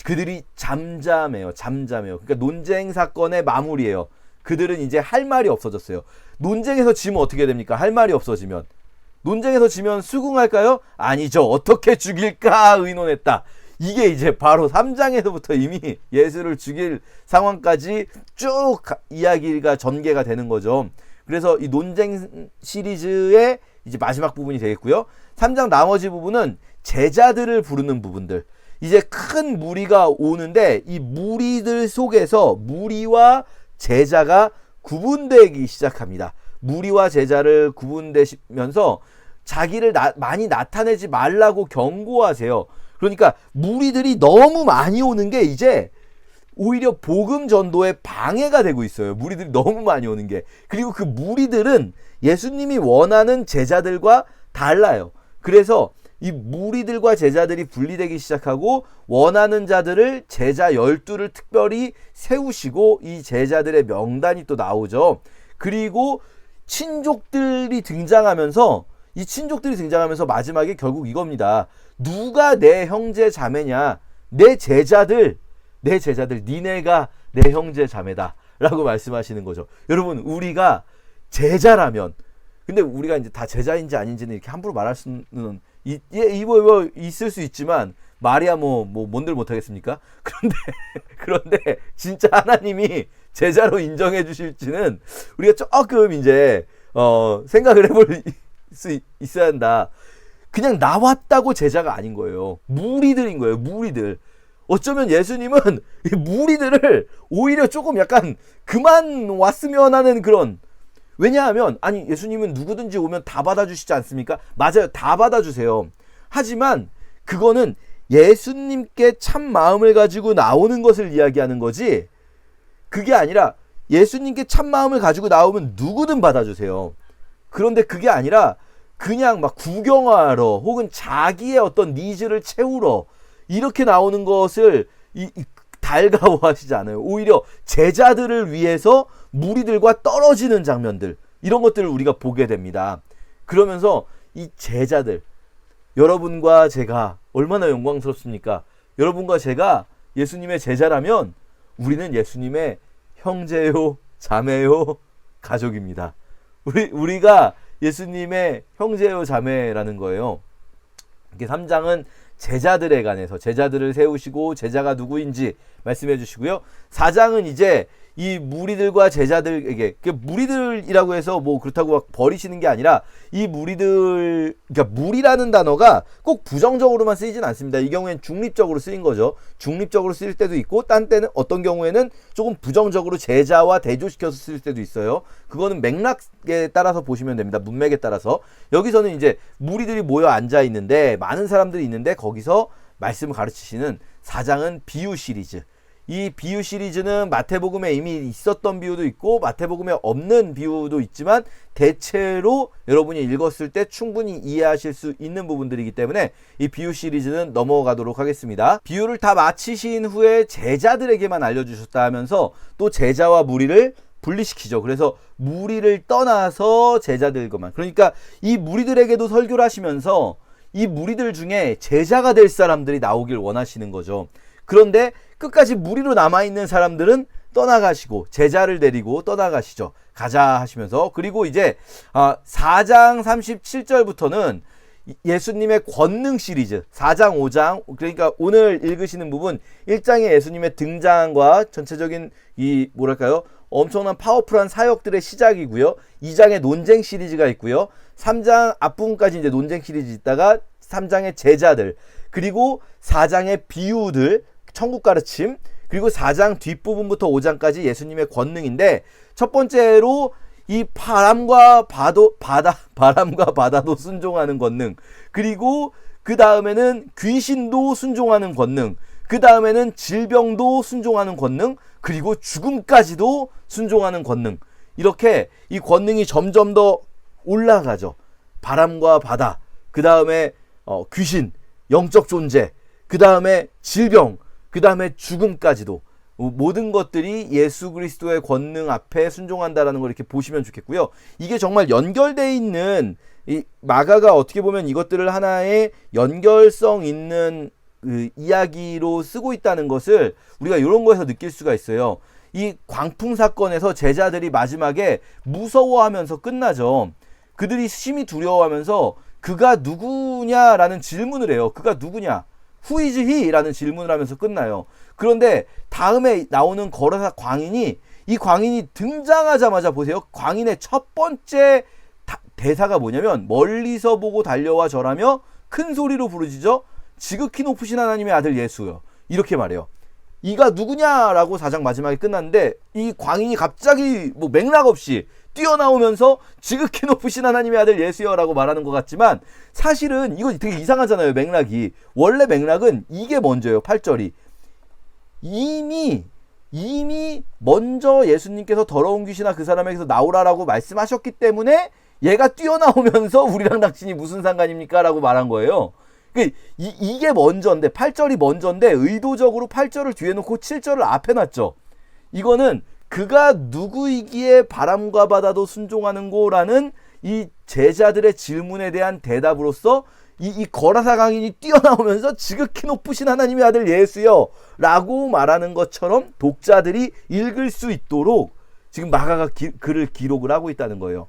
Speaker 1: 그들이 잠잠해요. 그러니까 논쟁 사건의 마무리예요. 그들은 이제 할 말이 없어졌어요. 논쟁에서 지면 어떻게 됩니까? 할 말이 없어지면. 논쟁에서 지면 수긍할까요? 아니죠. 어떻게 죽일까 의논했다. 이게 이제 바로 3장에서부터 이미 예수를 죽일 상황까지 쭉 이야기가 전개가 되는 거죠. 그래서 이 논쟁 시리즈의 이제 마지막 부분이 되겠고요. 3장 나머지 부분은 제자들을 부르는 부분들. 이제 큰 무리가 오는데 이 무리들 속에서 무리와 제자가 구분되기 시작합니다. 무리와 제자를 구분되시면서 자기를 많이 나타내지 말라고 경고하세요. 그러니까 무리들이 너무 많이 오는 게 이제 오히려 복음 전도에 방해가 되고 있어요. 무리들이 너무 많이 오는 게. 그리고 그 무리들은 예수님이 원하는 제자들과 달라요. 그래서 이 무리들과 제자들이 분리되기 시작하고 원하는 자들을 제자 12를 특별히 세우시고 이 제자들의 명단이 또 나오죠. 그리고 친족들이 등장하면서 마지막에 결국 이겁니다. 누가 내 형제 자매냐? 내 제자들 니네가 내 형제 자매다 라고 말씀하시는 거죠. 여러분, 우리가 제자라면, 근데 우리가 이제 다 제자인지 아닌지는 이렇게 함부로 말할 수는 있을 수 있지만 말이야 뭔들 못하겠습니까? 그런데 진짜 하나님이 제자로 인정해 주실지는 우리가 조금 이제 생각을 해볼 수 있어야 한다. 그냥 나왔다고 제자가 아닌 거예요. 무리들인 거예요. 무리들. 어쩌면 예수님은 이 무리들을 오히려 조금 약간 그만 왔으면 하는 그런, 왜냐하면 아니 예수님은 누구든지 오면 다 받아주시지 않습니까? 맞아요. 다 받아주세요. 하지만 그거는 예수님께 참 마음을 가지고 나오는 것을 이야기하는 거지, 그게 아니라 예수님께 참 마음을 가지고 나오면 누구든 받아주세요. 그런데 그게 아니라 그냥 막 구경하러 혹은 자기의 어떤 니즈를 채우러 이렇게 나오는 것을 달가워하시지 않아요. 오히려 제자들을 위해서 무리들과 떨어지는 장면들, 이런 것들을 우리가 보게 됩니다. 그러면서 이 제자들, 여러분과 제가 얼마나 영광스럽습니까? 여러분과 제가 예수님의 제자라면 우리는 예수님의 형제요, 자매요, 가족입니다. 우리가 예수님의 형제요, 자매라는 거예요. 이렇게 3장은 제자들에 관해서 제자들을 세우시고 제자가 누구인지 말씀해 주시고요. 4장은 이제 이 무리들과 제자들에게, 무리들이라고 해서 뭐 그렇다고 막 버리시는 게 아니라 이 무리들, 그러니까 무리라는 단어가 꼭 부정적으로만 쓰이진 않습니다. 이 경우엔 중립적으로 쓰인 거죠. 중립적으로 쓰일 때도 있고, 딴 때는 어떤 경우에는 조금 부정적으로 제자와 대조시켜서 쓸 때도 있어요. 그거는 맥락에 따라서 보시면 됩니다. 문맥에 따라서. 여기서는 이제 무리들이 모여 앉아 있는데, 많은 사람들이 있는데 거기서 말씀을 가르치시는 4장은 비유 시리즈. 이 비유 시리즈는 마태복음에 이미 있었던 비유도 있고 마태복음에 없는 비유도 있지만 대체로 여러분이 읽었을 때 충분히 이해하실 수 있는 부분들이기 때문에 이 비유 시리즈는 넘어가도록 하겠습니다. 비유를 다 마치신 후에 제자들에게만 알려주셨다 하면서 또 제자와 무리를 분리시키죠. 그래서 무리를 떠나서 제자들과만, 그러니까 이 무리들에게도 설교를 하시면서 이 무리들 중에 제자가 될 사람들이 나오길 원하시는 거죠. 그런데 끝까지 무리로 남아있는 사람들은 떠나가시고 제자를 데리고 떠나가시죠. 가자 하시면서. 그리고 이제 4장 37절부터는 예수님의 권능 시리즈, 4장 5장, 그러니까 오늘 읽으시는 부분 1장의 예수님의 등장과 전체적인 이 뭐랄까요, 엄청난 파워풀한 사역들의 시작이고요. 2장의 논쟁 시리즈가 있고요. 3장 앞부분까지 이제 논쟁 시리즈 있다가 3장의 제자들, 그리고 4장의 비유들, 천국 가르침, 그리고 4장 뒷부분부터 5장까지 예수님의 권능인데, 첫 번째로 이 바람과 바다도 순종하는 권능, 그리고 그 다음에는 귀신도 순종하는 권능, 그 다음에는 질병도 순종하는 권능, 그리고 죽음까지도 순종하는 권능. 이렇게 이 권능이 점점 더 올라가죠. 바람과 바다, 그 다음에 귀신, 영적 존재, 그 다음에 질병, 그 다음에 죽음까지도 모든 것들이 예수 그리스도의 권능 앞에 순종한다라는 걸 이렇게 보시면 좋겠고요. 이게 정말 연결되어 있는, 이 마가가 어떻게 보면 이것들을 하나의 연결성 있는 그 이야기로 쓰고 있다는 것을 우리가 이런 거에서 느낄 수가 있어요. 이 광풍 사건에서 제자들이 마지막에 무서워하면서 끝나죠. 그들이 심히 두려워하면서 그가 누구냐라는 질문을 해요. 그가 누구냐? Who is he? 라는 질문을 하면서 끝나요. 그런데 다음에 나오는 거라사 광인이, 이 광인이 등장하자마자 보세요. 광인의 첫 번째 대사가 뭐냐면, 멀리서 보고 달려와 절하며 큰 소리로 부르짖어 지극히 높으신 하나님의 아들 예수요. 이렇게 말해요. 이가 누구냐라고 4장 마지막에 끝났는데, 이 광인이 갑자기 뭐 맥락 없이 뛰어나오면서 지극히 높으신 하나님의 아들 예수여라고 말하는 것 같지만, 사실은 이거 되게 이상하잖아요. 맥락이. 원래 맥락은 이게 먼저예요. 8절이 이미 먼저 예수님께서 더러운 귀신아 그 사람에게서 나오라라고 말씀하셨기 때문에 얘가 뛰어나오면서 우리랑 당신이 무슨 상관입니까? 라고 말한 거예요. 이게 먼저인데, 8절이 먼저인데 의도적으로 8절을 뒤에 놓고 7절을 앞에 놨죠. 이거는 그가 누구이기에 바람과 바다도 순종하는 고라는 이 제자들의 질문에 대한 대답으로서 이 거라사 강인이 뛰어나오면서 지극히 높으신 하나님의 아들 예수여 라고 말하는 것처럼 독자들이 읽을 수 있도록 지금 마가가 글을 기록을 하고 있다는 거예요.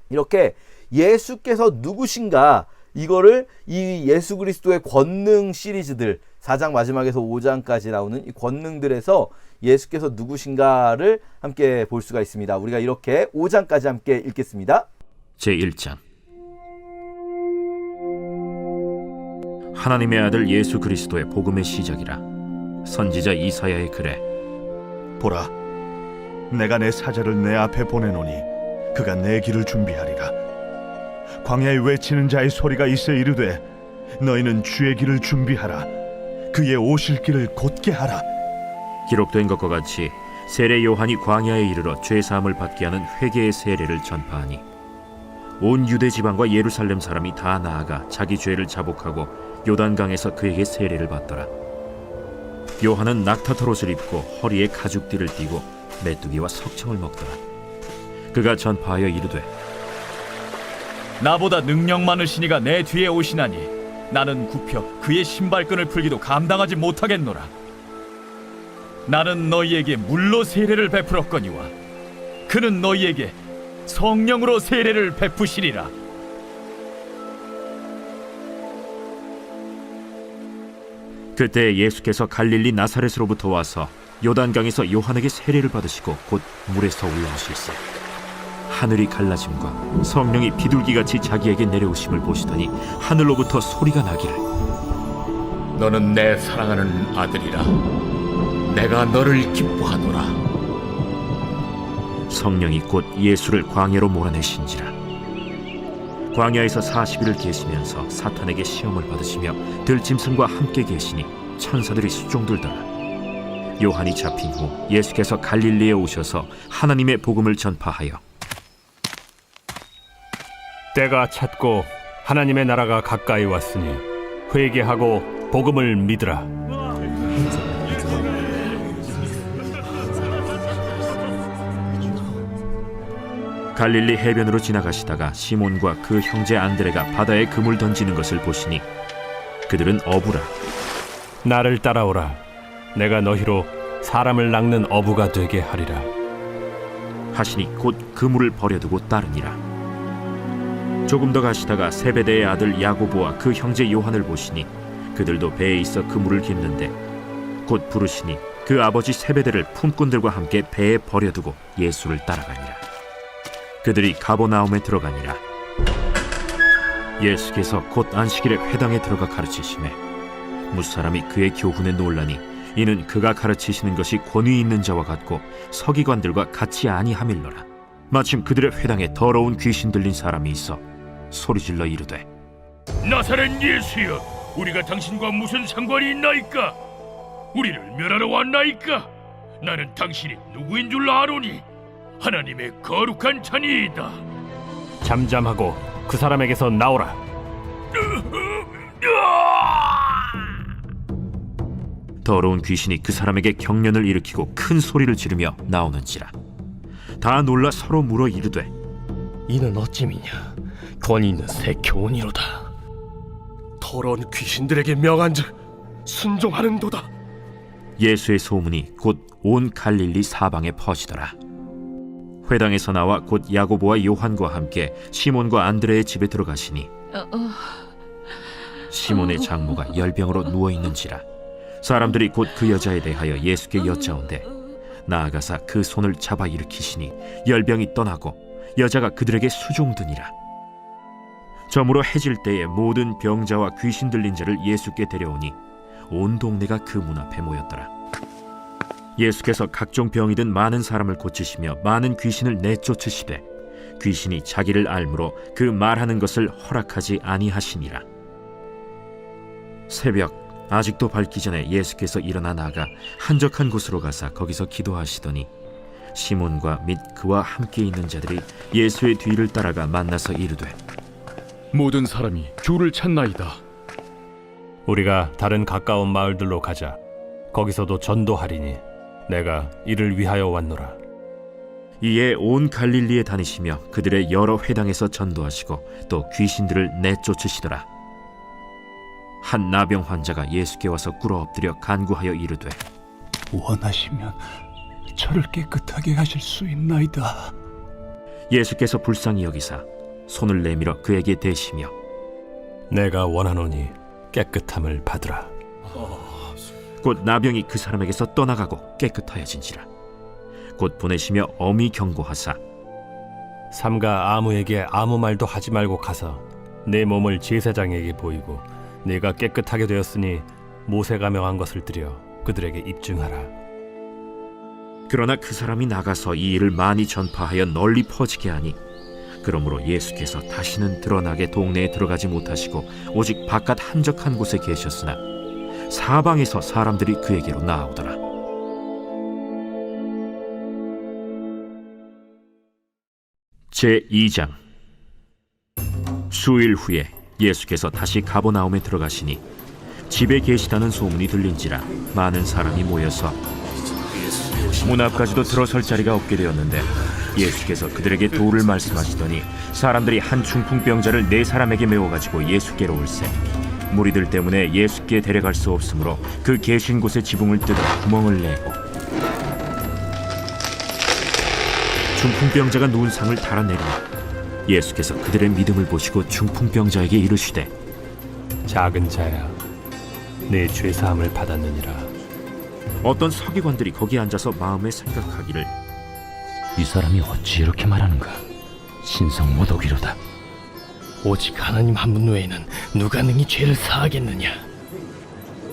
Speaker 1: 이렇게 예수께서 누구신가, 이거를 이 예수 그리스도의 권능 시리즈들 4장 마지막에서 5장까지 나오는 이 권능들에서 예수께서 누구신가를 함께 볼 수가 있습니다. 우리가 이렇게 5장까지 함께 읽겠습니다.
Speaker 2: 제1장. 하나님의 아들 예수 그리스도의 복음의 시작이라. 선지자 이사야의 글에
Speaker 3: 보라, 내가 내 사자를 내 앞에 보내노니 그가 내 길을 준비하리라. 광야에 외치는 자의 소리가 있어 이르되 너희는 주의 길을 준비하라. 그의 오실 길을 곧게 하라.
Speaker 2: 기록된 것과 같이 세례 요한이 광야에 이르러 죄 사함을 받게 하는 회개의 세례를 전파하니 온 유대 지방과 예루살렘 사람이 다 나아가 자기 죄를 자복하고 요단강에서 그에게 세례를 받더라. 요한은 낙타털 옷을 입고 허리에 가죽띠를 띠고 메뚜기와 석청을 먹더라. 그가 전파하여 이르되
Speaker 4: 나보다 능력 많으신 이가 내 뒤에 오시나니 나는 굽혀 그의 신발끈을 풀기도 감당하지 못하겠노라. 나는 너희에게 물로 세례를 베풀었거니와 그는 너희에게 성령으로 세례를 베푸시리라.
Speaker 2: 그때 예수께서 갈릴리 나사렛으로부터 와서 요단강에서 요한에게 세례를 받으시고 곧 물에서 올라오실세. 하늘이 갈라짐과 성령이 비둘기같이 자기에게 내려오심을 보시더니 하늘로부터 소리가 나기를
Speaker 5: 너는 내 사랑하는 아들이라. 내가 너를 기뻐하노라.
Speaker 2: 성령이 곧 예수를 광야로 몰아내신지라. 광야에서 40일을 계시면서 사탄에게 시험을 받으시며 들짐승과 함께 계시니 천사들이 수종들더라. 요한이 잡힌 후 예수께서 갈릴리에 오셔서 하나님의 복음을 전파하여
Speaker 6: 때가 찼고 하나님의 나라가 가까이 왔으니 회개하고 복음을 믿으라.
Speaker 2: 갈릴리 해변으로 지나가시다가 시몬과 그 형제 안드레가 바다에 그물 던지는 것을 보시니 그들은 어부라.
Speaker 6: 나를 따라오라. 내가 너희로 사람을 낚는 어부가 되게 하리라.
Speaker 2: 하시니 곧 그물을 버려두고 따르니라. 조금 더 가시다가 세베대의 아들 야고보와 그 형제 요한을 보시니 그들도 배에 있어 그물을 깁는데 곧 부르시니 그 아버지 세베대를 품꾼들과 함께 배에 버려두고 예수를 따라가니라. 그들이 가버나움에 들어가니라. 예수께서 곧 안식일에 회당에 들어가 가르치시매 무사람이 그의 교훈에 놀라니 이는 그가 가르치시는 것이 권위 있는 자와 같고 서기관들과 같이 아니함일러라. 마침 그들의 회당에 더러운 귀신 들린 사람이 있어 소리질러 이르되
Speaker 7: 나사렛 예수여, 우리가 당신과 무슨 상관이 있나이까? 우리를 멸하러 왔나이까? 나는 당신이 누구인 줄 아노니 하나님의 거룩한 자니이다.
Speaker 6: 잠잠하고 그 사람에게서 나오라.
Speaker 2: 더러운 귀신이 그 사람에게 경련을 일으키고 큰 소리를 지르며 나오는지라. 다 놀라 서로 물어 이르되,
Speaker 8: 이는 어찌미냐? 권위 있는 새 교훈이로다. 더러운 귀신들에게 명한즉 순종하는도다.
Speaker 2: 예수의 소문이 곧 온 갈릴리 사방에 퍼지더라. 회당에서 나와 곧 야고보와 요한과 함께 시몬과 안드레의 집에 들어가시니 시몬의 장모가 열병으로 누워있는지라. 사람들이 곧 그 여자에 대하여 예수께 여짜온대 나아가사 그 손을 잡아 일으키시니 열병이 떠나고 여자가 그들에게 수종드니라. 저물어 해질 때에 모든 병자와 귀신 들린 자를 예수께 데려오니 온 동네가 그 문 앞에 모였더라. 예수께서 각종 병이 든 많은 사람을 고치시며 많은 귀신을 내쫓으시되 귀신이 자기를 알므로 그 말하는 것을 허락하지 아니하시니라. 새벽 아직도 밝기 전에 예수께서 일어나 나가 한적한 곳으로 가사 거기서 기도하시더니 시몬과 및 그와 함께 있는 자들이 예수의 뒤를 따라가 만나서 이르되,
Speaker 7: 모든 사람이 주를 찾나이다.
Speaker 6: 우리가 다른 가까운 마을들로 가자. 거기서도 전도하리니 내가 이를 위하여 왔노라.
Speaker 2: 이에 온 갈릴리에 다니시며 그들의 여러 회당에서 전도하시고 또 귀신들을 내쫓으시더라. 한 나병 환자가 예수께 와서 꿇어 엎드려 간구하여 이르되,
Speaker 9: 원하시면 저를 깨끗하게 하실 수 있나이다.
Speaker 2: 예수께서 불쌍히 여기사 손을 내밀어 그에게 대시며
Speaker 6: 내가 원하노니 깨끗함을 받으라.
Speaker 2: 곧 나병이 그 사람에게서 떠나가고 깨끗하여진지라. 곧 보내시며 엄히 경고하사
Speaker 6: 삼가 아무에게 아무 말도 하지 말고 가서 내 몸을 제사장에게 보이고 네가 깨끗하게 되었으니 모세가 명한 것을 드려 그들에게 입증하라.
Speaker 2: 그러나 그 사람이 나가서 이 일을 많이 전파하여 널리 퍼지게 하니 그러므로 예수께서 다시는 드러나게 동네에 들어가지 못하시고 오직 바깥 한적한 곳에 계셨으나 사방에서 사람들이 그에게로 나아오더라. 제2장. 수일 후에 예수께서 다시 가버나움에 들어가시니 집에 계시다는 소문이 들린지라 많은 사람이 모여서 문 앞까지도 들어설 자리가 없게 되었는데 예수께서 그들에게 도를 말씀하시더니 사람들이 한 중풍병자를 4사람에게 메워가지고 예수께로 올세 무리들 때문에 예수께 데려갈 수 없으므로 그 계신 곳에 지붕을 뜯어 구멍을 내고 중풍병자가 누운 상을 달아내리니 예수께서 그들의 믿음을 보시고 중풍병자에게 이르시되,
Speaker 6: 작은 자야, 내 죄사함을 받았느니라.
Speaker 2: 어떤 서기관들이 거기 앉아서 마음에 생각하기를,
Speaker 8: 이 사람이 어찌 이렇게 말하는가? 신성 모독이로다. 오직 하나님 한 분 외에는 누가 능히 죄를 사하겠느냐?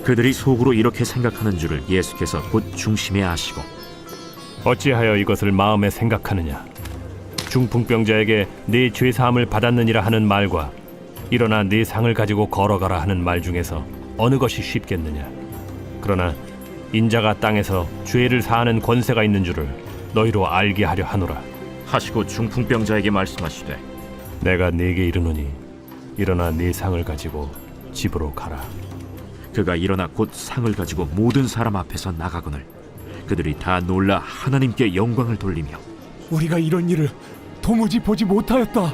Speaker 2: 그들이 속으로 이렇게 생각하는 줄을 예수께서 곧 중심에 아시고
Speaker 6: 어찌하여 이것을 마음에 생각하느냐? 중풍병자에게 네 죄사함을 받았느니라 하는 말과 일어나 네 상을 가지고 걸어가라 하는 말 중에서 어느 것이 쉽겠느냐? 그러나 인자가 땅에서 죄를 사하는 권세가 있는 줄을 너희로 알게 하려 하노라.
Speaker 2: 하시고 중풍병자에게 말씀하시되,
Speaker 6: 내가 네게 이르노니 일어나 네 상을 가지고 집으로 가라.
Speaker 2: 그가 일어나 곧 상을 가지고 모든 사람 앞에서 나가거늘 그들이 다 놀라 하나님께 영광을 돌리며
Speaker 9: 우리가 이런 일을 도무지 보지 못하였다.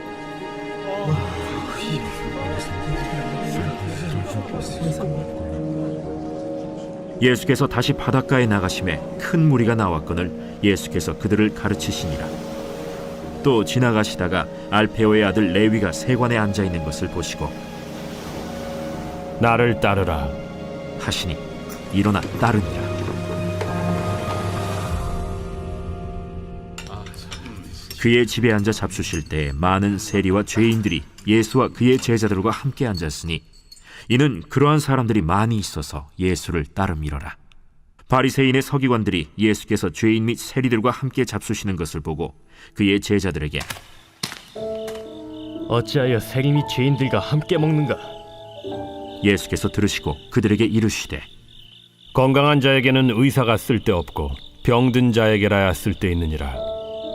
Speaker 2: 예수께서 다시 바닷가에 나가심에 큰 무리가 나왔거늘 예수께서 그들을 가르치시니라. 또 지나가시다가 알페오의 아들 레위가 세관에 앉아있는 것을 보시고
Speaker 6: 나를 따르라
Speaker 2: 하시니 일어나 따르니라. 그의 집에 앉아 잡수실 때에 많은 세리와 죄인들이 예수와 그의 제자들과 함께 앉았으니 이는 그러한 사람들이 많이 있어서 예수를 따름이러라. 바리새인의 서기관들이 예수께서 죄인 및 세리들과 함께 잡수시는 것을 보고 그의 제자들에게
Speaker 8: 어찌하여 세림이 죄인들과 함께 먹는가?
Speaker 2: 예수께서 들으시고 그들에게 이르시되
Speaker 6: 건강한 자에게는 의사가 쓸데없고 병든 자에게라야 쓸데있느니라.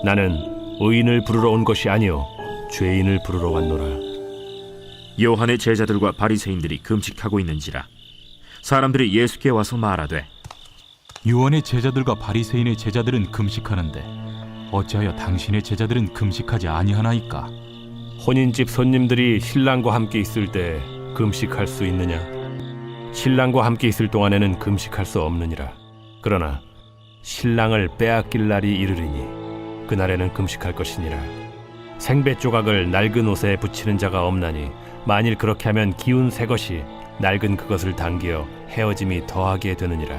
Speaker 6: 나는 의인을 부르러 온 것이 아니요 죄인을 부르러 왔노라.
Speaker 2: 요한의 제자들과 바리새인들이 금식하고 있는지라 사람들이 예수께 와서 말하되
Speaker 9: 요한의 제자들과 바리새인의 제자들은 금식하는데 어찌하여 당신의 제자들은 금식하지 아니하나이까?
Speaker 6: 혼인집 손님들이 신랑과 함께 있을 때 금식할 수 있느냐? 신랑과 함께 있을 동안에는 금식할 수 없느니라. 그러나 신랑을 빼앗길 날이 이르리니 그날에는 금식할 것이니라. 생배 조각을 낡은 옷에 붙이는 자가 없나니 만일 그렇게 하면 기운 새 것이 낡은 그것을 당겨 헤어짐이 더하게 되느니라.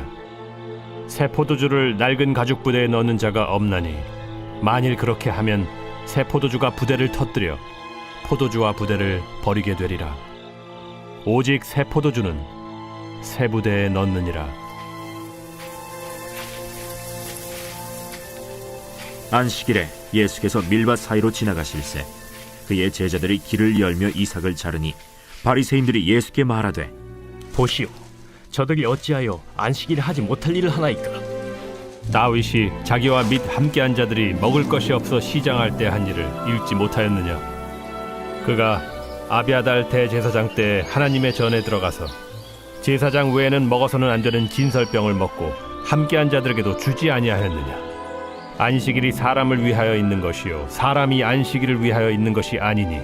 Speaker 6: 새 포도주를 낡은 가죽 부대에 넣는 자가 없나니 만일 그렇게 하면 새 포도주가 부대를 터뜨려 포도주와 부대를 버리게 되리라. 오직 새 포도주는 새 부대에 넣느니라.
Speaker 2: 안식일에 예수께서 밀밭 사이로 지나가실새 그의 제자들이 길을 열며 이삭을 자르니 바리새인들이 예수께 말하되
Speaker 8: 보시오, 저들이 어찌하여 안식일에 하지 못할 일을 하나이까?
Speaker 6: 다윗이 자기와 및 함께한 자들이 먹을 것이 없어 시장할 때 한 일을 읽지 못하였느냐? 그가 아비아달 대제사장 때 하나님의 전에 들어가서 제사장 외에는 먹어서는 안 되는 진설병을 먹고 함께한 자들에게도 주지 아니하였느냐? 안식일이 사람을 위하여 있는 것이요 사람이 안식일을 위하여 있는 것이 아니니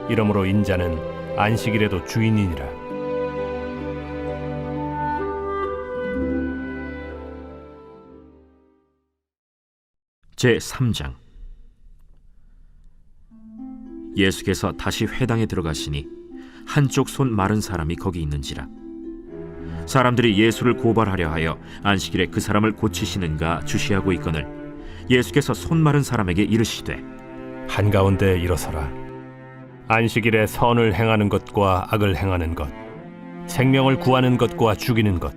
Speaker 6: 이러므로 인자는 안식일에도 주인이니라.
Speaker 2: 제3장 예수께서 다시 회당에 들어가시니 한쪽 손 마른 사람이 거기 있는지라. 사람들이 예수를 고발하려 하여 안식일에 그 사람을 고치시는가 주시하고 있거늘 예수께서 손 마른 사람에게 이르시되
Speaker 6: 한가운데 일어서라. 안식일에 선을 행하는 것과 악을 행하는 것, 생명을 구하는 것과 죽이는 것,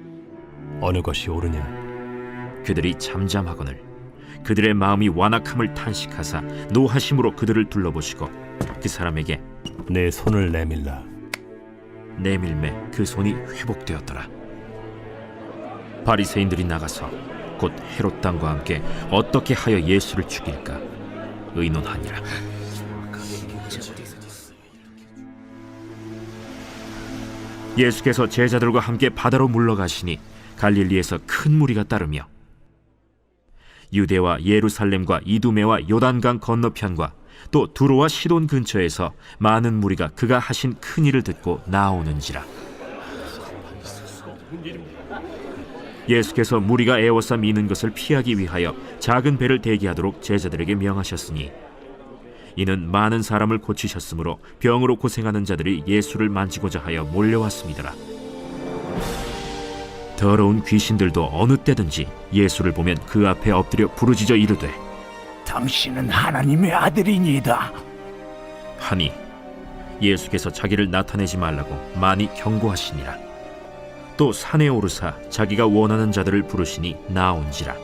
Speaker 6: 어느 것이 옳으냐?
Speaker 2: 그들이 잠잠하거늘 그들의 마음이 완악함을 탄식하사 노하심으로 그들을 둘러보시고 그 사람에게
Speaker 6: 내 손을 내밀라.
Speaker 2: 내밀매 그 손이 회복되었더라. 바리새인들이 나가서 곧 헤롯 당과 함께 어떻게 하여 예수를 죽일까 의논하니라. 예수께서 제자들과 함께 바다로 물러가시니 갈릴리에서 큰 무리가 따르며 유대와 예루살렘과 이두메와 요단강 건너편과 또 두로와 시돈 근처에서 많은 무리가 그가 하신 큰 일을 듣고 나오는지라. 예수께서 무리가 애워싸 미는 것을 피하기 위하여 작은 배를 대기하도록 제자들에게 명하셨으니 이는 많은 사람을 고치셨으므로 병으로 고생하는 자들이 예수를 만지고자 하여 몰려왔습니다. 더러운 귀신들도 어느 때든지 예수를 보면 그 앞에 엎드려 부르짖어 이르되
Speaker 9: 당신은 하나님의 아들이니이다
Speaker 2: 하니 예수께서 자기를 나타내지 말라고 많이 경고하시니라. 또 산에 오르사 자기가 원하는 자들을 부르시니 나온지라.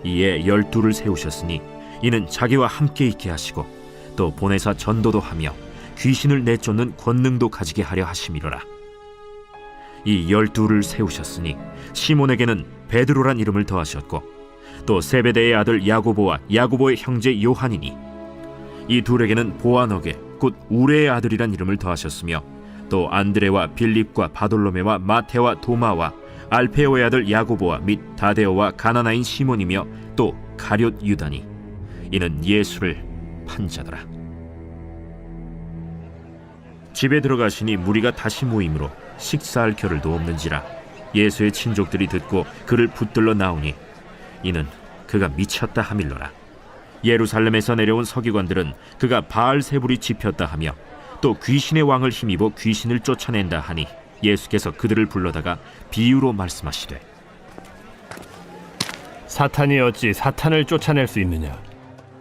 Speaker 2: 이에 12를 세우셨으니 이는 자기와 함께 있게 하시고 또 보내사 전도도 하며 귀신을 내쫓는 권능도 가지게 하려 하심이로라. 이 12를 세우셨으니 시몬에게는 베드로란 이름을 더하셨고 또 세베대의 아들 야고보와 야고보의 형제 요한이니 이 둘에게는 보아너게 곧 우레의 아들이란 이름을 더하셨으며 또 안드레와 빌립과 바돌로메와 마테와 도마와 알페오의 아들 야고보와 및 다데오와 가나나인 시몬이며 또 가룟 유다니 이는 예수를 판 자더라. 집에 들어가시니 무리가 다시 모이므로 식사할 겨를도 없는지라. 예수의 친족들이 듣고 그를 붙들러 나오니 이는 그가 미쳤다 하밀러라. 예루살렘에서 내려온 서기관들은 그가 바알세불이 집혔다 하며 또 귀신의 왕을 힘입어 귀신을 쫓아낸다 하니 예수께서 그들을 불러다가 비유로 말씀하시되
Speaker 6: 사탄이 어찌 사탄을 쫓아낼 수 있느냐?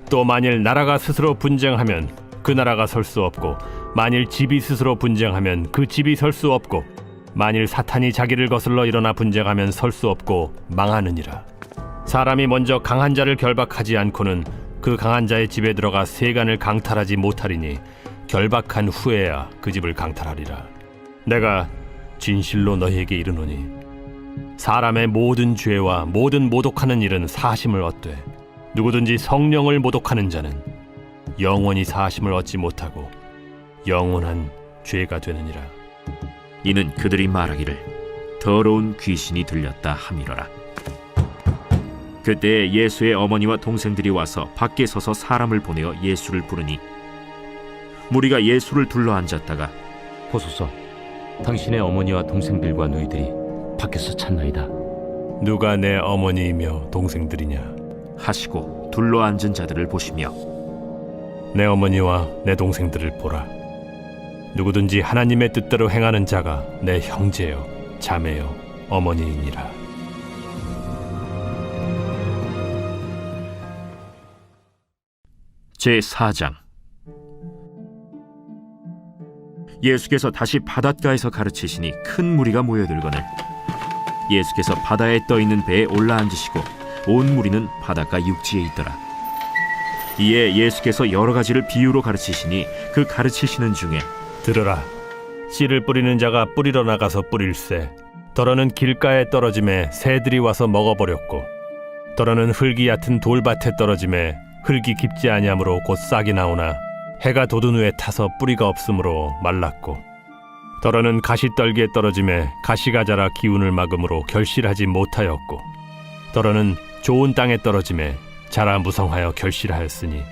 Speaker 6: 또 만일 나라가 스스로 분쟁하면 그 나라가 설 수 없고 만일 집이 스스로 분쟁하면 그 집이 설 수 없고 만일 사탄이 자기를 거슬러 일어나 분쟁하면 설 수 없고 망하느니라. 사람이 먼저 강한 자를 결박하지 않고는 그 강한 자의 집에 들어가 세간을 강탈하지 못하리니 결박한 후에야 그 집을 강탈하리라. 내가 진실로 너희에게 이르노니 사람의 모든 죄와 모든 모독하는 일은 사심을 얻되 누구든지 성령을 모독하는 자는 영원히 사심을 얻지 못하고 영원한 죄가 되느니라.
Speaker 2: 이는 그들이 말하기를 더러운 귀신이 들렸다 함이로라. 그때 예수의 어머니와 동생들이 와서 밖에 서서 사람을 보내어 예수를 부르니 무리가 예수를 둘러 앉았다가
Speaker 8: 보소서, 당신의 어머니와 동생들과 너희들이 밖에서 찾나이다.
Speaker 6: 누가 내 어머니이며 동생들이냐?
Speaker 2: 하시고 둘러 앉은 자들을 보시며
Speaker 6: 내 어머니와 내 동생들을 보라. 누구든지 하나님의 뜻대로 행하는 자가 내 형제요 자매요 어머니이니라.
Speaker 2: 제4장. 예수께서 다시 바닷가에서 가르치시니 큰 무리가 모여들거늘 예수께서 바다에 떠있는 배에 올라앉으시고 온 무리는 바닷가 육지에 있더라. 이에 예수께서 여러 가지를 비유로 가르치시니 그 가르치시는 중에
Speaker 6: 들으라. 씨를 뿌리는 자가 뿌리러 나가서 뿌릴새 더러는 길가에 떨어짐에 새들이 와서 먹어버렸고 더러는 흙이 얕은 돌밭에 떨어짐에 흙이 깊지 아니하므로 곧 싹이 나오나 해가 돋은 후에 타서 뿌리가 없으므로 말랐고 더러는 가시떨기에 떨어짐에 가시가 자라 기운을 막음으로 결실하지 못하였고 더러는 좋은 땅에 떨어짐에 자라 무성하여 결실하였으니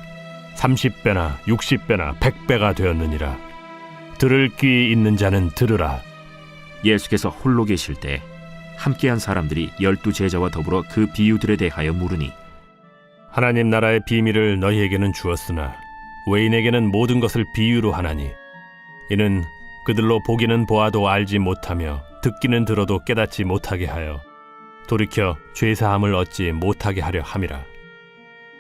Speaker 6: 30배나 60배나 100배가 되었느니라. 들을 귀 있는 자는 들으라.
Speaker 2: 예수께서 홀로 계실 때 함께한 사람들이 12 제자와 더불어 그 비유들에 대하여 물으니
Speaker 6: 하나님 나라의 비밀을 너희에게는 주었으나 외인에게는 모든 것을 비유로 하나니 이는 그들로 보기는 보아도 알지 못하며 듣기는 들어도 깨닫지 못하게 하여 돌이켜 죄사함을 얻지 못하게 하려 함이라.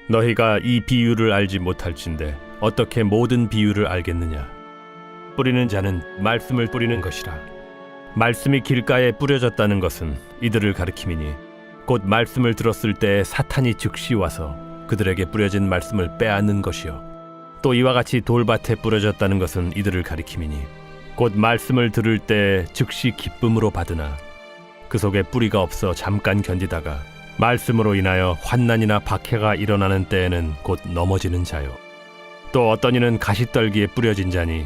Speaker 6: 너희가 이 비유를 알지 못할진대 어떻게 모든 비유를 알겠느냐? 뿌리는 자는 말씀을 뿌리는 것이라. 말씀이 길가에 뿌려졌다는 것은 이들을 가리킴이니 곧 말씀을 들었을 때 사탄이 즉시 와서 그들에게 뿌려진 말씀을 빼앗는 것이요 또 이와 같이 돌밭에 뿌려졌다는 것은 이들을 가리킴이니 곧 말씀을 들을 때 즉시 기쁨으로 받으나 그 속에 뿌리가 없어 잠깐 견디다가 말씀으로 인하여 환난이나 박해가 일어나는 때에는 곧 넘어지는 자요 또 어떤 이는 가시떨기에 뿌려진 자니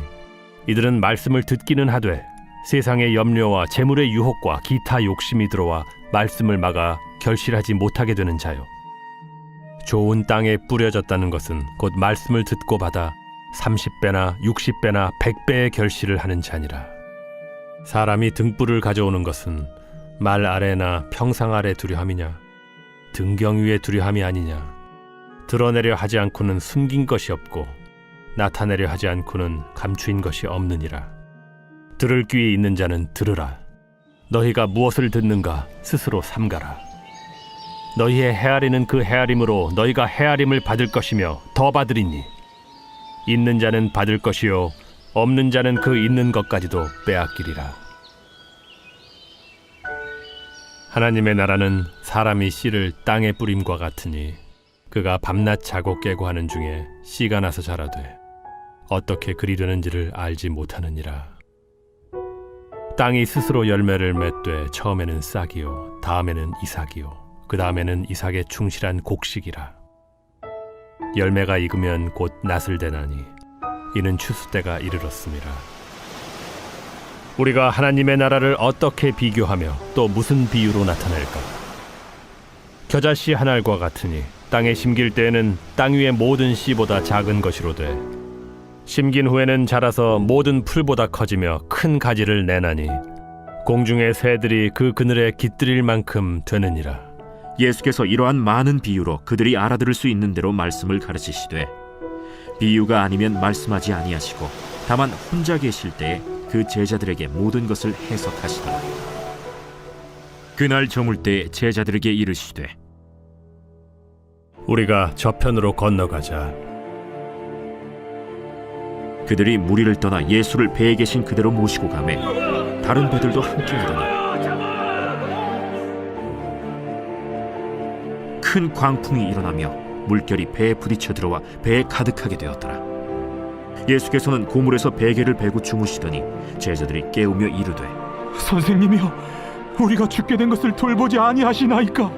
Speaker 6: 이들은 말씀을 듣기는 하되 세상의 염려와 재물의 유혹과 기타 욕심이 들어와 말씀을 막아 결실하지 못하게 되는 자요 좋은 땅에 뿌려졌다는 것은 곧 말씀을 듣고 받아 30배나 60배나 100배의 결실을 하는 자니라. 사람이 등불을 가져오는 것은 말 아래나 평상 아래 두려 함이냐 등경 위에 두려 함이 아니냐. 드러내려 하지 않고는 숨긴 것이 없고 나타내려 하지 않고는 감추인 것이 없느니라. 들을 귀에 있는 자는 들으라. 너희가 무엇을 듣는가 스스로 삼가라. 너희의 헤아리는 그 헤아림으로 너희가 헤아림을 받을 것이며 더 받으리니 있는 자는 받을 것이요 없는 자는 그 있는 것까지도 빼앗기리라. 하나님의 나라는 사람이 씨를 땅에 뿌림과 같으니 그가 밤낮 자고 깨고 하는 중에 씨가 나서 자라되 어떻게 그리 되는지를 알지 못하느니라. 땅이 스스로 열매를 맺되 처음에는 싹이요 다음에는 이삭이요 그 다음에는 이삭의 충실한 곡식이라. 열매가 익으면 곧 낫을 대나니 이는 추수 때가 이르렀음이라. 우리가 하나님의 나라를 어떻게 비교하며 또 무슨 비유로 나타낼까? 겨자씨 한 알과 같으니 땅에 심길 때에는 땅 위의 모든 씨보다 작은 것이로되 심긴 후에는 자라서 모든 풀보다 커지며 큰 가지를 내나니 공중의 새들이 그 그늘에 깃들일 만큼 되느니라.
Speaker 2: 예수께서 이러한 많은 비유로 그들이 알아들을 수 있는 대로 말씀을 가르치시되 비유가 아니면 말씀하지 아니하시고 다만 혼자 계실 때에 그 제자들에게 모든 것을 해석하시더라. 그날 저물 때 제자들에게 이르시되
Speaker 6: 우리가 저편으로 건너가자.
Speaker 2: 그들이 무리를 떠나 예수를 배에 계신 그대로 모시고 가매 다른 배들도 함께 오더니 큰 광풍이 일어나며 물결이 배에 부딪혀 들어와 배에 가득하게 되었더라. 예수께서는 고물에서 베개를 베고 주무시더니 제자들이 깨우며 이르되
Speaker 9: 선생님이여, 우리가 죽게 된 것을 돌보지 아니하시나이까?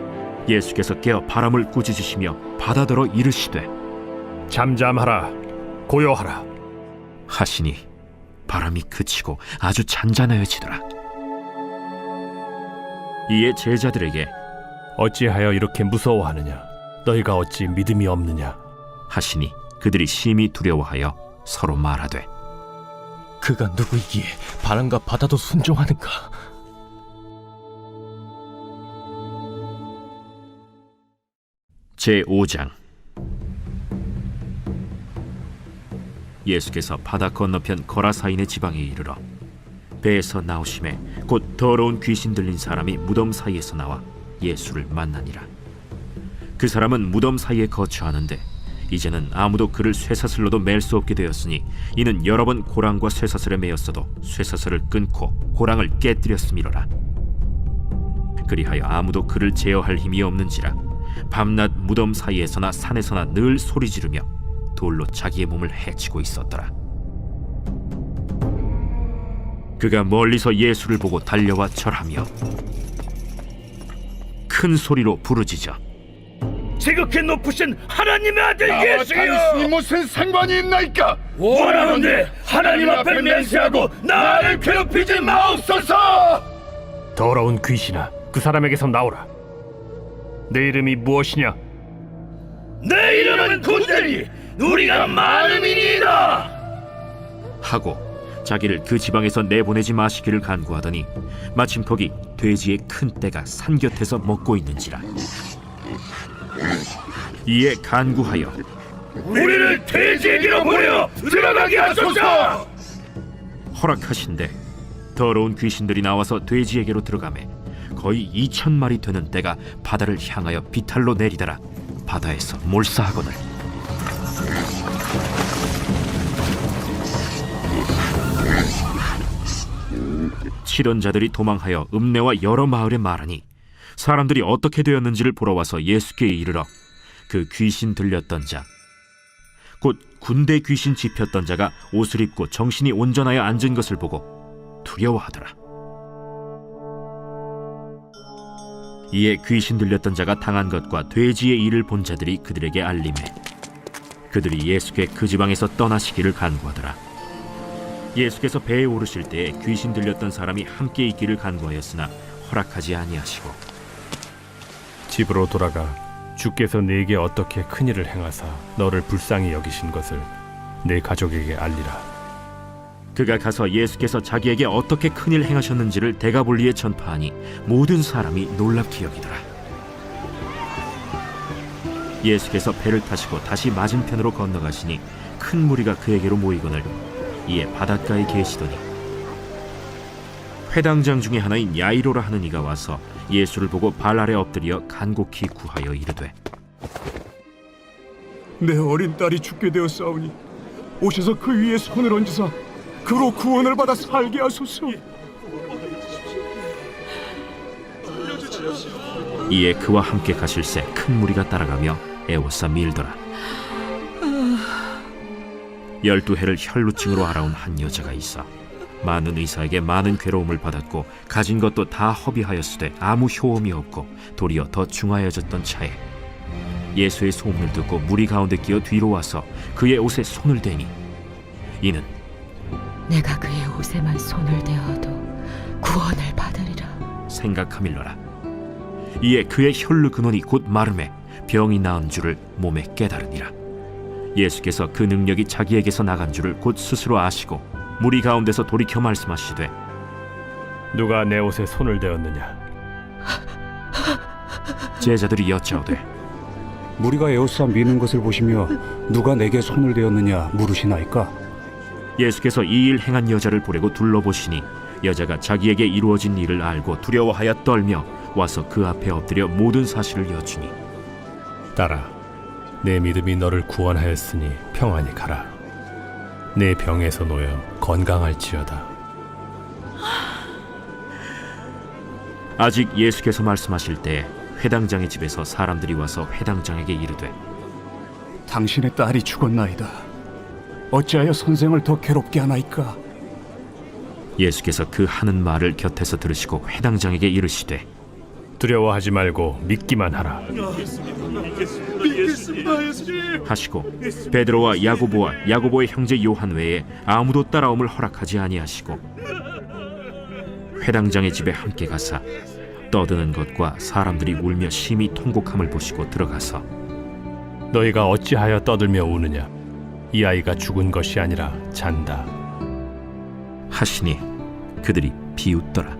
Speaker 2: 예수께서 깨어 바람을 꾸짖으시며 바다더러 이르시되
Speaker 6: 잠잠하라, 고요하라.
Speaker 2: 하시니 바람이 그치고 아주 잔잔하여지더라. 이에 제자들에게
Speaker 6: 어찌하여 이렇게 무서워하느냐? 너희가 어찌 믿음이 없느냐?
Speaker 2: 하시니 그들이 심히 두려워하여 서로 말하되
Speaker 8: 그가 누구이기에 바람과 바다도 순종하는가?
Speaker 2: 제5장. 예수께서 바다 건너편 거라사인의 지방에 이르러 배에서 나오심에 곧 더러운 귀신 들린 사람이 무덤 사이에서 나와 예수를 만나니라. 그 사람은 무덤 사이에 거처하는데 이제는 아무도 그를 쇠사슬로도 맬 수 없게 되었으니 이는 여러 번 고랑과 쇠사슬에 매였어도 쇠사슬을 끊고 고랑을 깨뜨렸음이로라. 그리하여 아무도 그를 제어할 힘이 없는지라 밤낮 무덤 사이에서나 산에서나 늘 소리 지르며 돌로 자기의 몸을 해치고 있었더라. 그가 멀리서 예수를 보고 달려와 절하며 큰 소리로 부르짖어
Speaker 7: 지극히 높으신 하나님의 아들 예수여,
Speaker 3: 당신이 무슨 상관이 있나이까?
Speaker 7: 원하건대 하나님 앞에 맹세하고 나를 괴롭히지 마옵소서.
Speaker 6: 더러운 귀신아, 그 사람에게서 나오라. 내 이름이 무엇이냐?
Speaker 7: 내 이름은 군대니 우리가 많음이니이다
Speaker 2: 하고 자기를 그 지방에서 내보내지 마시기를 간구하더니 마침 거기 돼지의 큰 떼가 산 곁에서 먹고 있는지라. 이에 간구하여
Speaker 7: 우리를 돼지에게로 보내어 들어가게 하소서.
Speaker 2: 허락하신대 더러운 귀신들이 나와서 돼지에게로 들어가매 거의 2,000마리 되는 떼가 바다를 향하여 비탈로 내리다라 바다에서 몰사하거늘. 치던 자들이 도망하여 읍내와 여러 마을에 말하니 사람들이 어떻게 되었는지를 보러 와서 예수께 이르러 그 귀신 들렸던 자 곧 군대 귀신 집혔던 자가 옷을 입고 정신이 온전하여 앉은 것을 보고 두려워하더라. 이에 귀신 들렸던 자가 당한 것과 돼지의 일을 본 자들이 그들에게 알림해 그들이 예수께 그 지방에서 떠나시기를 간구하더라. 예수께서 배에 오르실 때에 귀신 들렸던 사람이 함께 있기를 간구하였으나 허락하지 아니하시고
Speaker 6: 집으로 돌아가 주께서 네게 어떻게 큰일을 행하사 너를 불쌍히 여기신 것을 네 가족에게 알리라.
Speaker 2: 그가 가서 예수께서 자기에게 어떻게 큰일 행하셨는지를 데가볼리에 전파하니 모든 사람이 놀랍게 여기더라. 예수께서 배를 타시고 다시 맞은편으로 건너가시니 큰 무리가 그에게로 모이거늘 이에 바닷가에 계시더니 회당장 중에 하나인 야이로라 하는 이가 와서 예수를 보고 발 아래 엎드려 간곡히 구하여 이르되
Speaker 9: 내 어린 딸이 죽게 되었사오니 오셔서 그 위에 손을 얹으사 그로 구원을 받아 살게 하소서.
Speaker 2: 이에 그와 함께 가실새 큰 무리가 따라가며 애워싸 밀더라. 12해를 혈루증으로 알아온 한 여자가 있어 많은 의사에게 많은 괴로움을 받았고 가진 것도 다 허비하였으되 아무 효험이 없고 도리어 더 중하여졌던 차에 예수의 소문을 듣고 무리 가운데 끼어 뒤로 와서 그의 옷에 손을 대니 이는
Speaker 10: 내가 그의 옷에만 손을 대어도 구원을 받으리라
Speaker 2: 생각하밀러라. 이에 그의 혈루 근원이 곧 마름에 병이 나은 줄을 몸에 깨달으니라. 예수께서 그 능력이 자기에게서 나간 줄을 곧 스스로 아시고 무리 가운데서 돌이켜 말씀하시되
Speaker 6: 누가 내 옷에 손을 대었느냐?
Speaker 2: 제자들이 여짜오되
Speaker 11: 무리가 에워싸 미는 것을 보시며 누가 내게 손을 대었느냐 물으시나이까?
Speaker 2: 예수께서 이 일 행한 여자를 보려고 둘러보시니 여자가 자기에게 이루어진 일을 알고 두려워하여 떨며 와서 그 앞에 엎드려 모든 사실을 여쭈니
Speaker 6: 딸아, 내 믿음이 너를 구원하였으니 평안히 가라. 내 병에서 놓여 건강할지어다.
Speaker 2: 아직 예수께서 말씀하실 때에 회당장의 집에서 사람들이 와서 회당장에게 이르되
Speaker 11: 당신의 딸이 죽었나이다. 어찌하여 선생을 더 괴롭게 하나이까?
Speaker 2: 예수께서 그 하는 말을 곁에서 들으시고 회당장에게 이르시되
Speaker 6: 두려워하지 말고 믿기만 하라.
Speaker 2: 하시고 베드로와 야고보의 형제 요한 외에 아무도 따라옴을 허락하지 아니하시고 회당장의 집에 함께 가사 떠드는 것과 사람들이 울며 심히 통곡함을 보시고 들어가서
Speaker 6: 너희가 어찌하여 떠들며 우느냐? 이 아이가 죽은 것이 아니라 잔다.
Speaker 2: 하시니 그들이 비웃더라.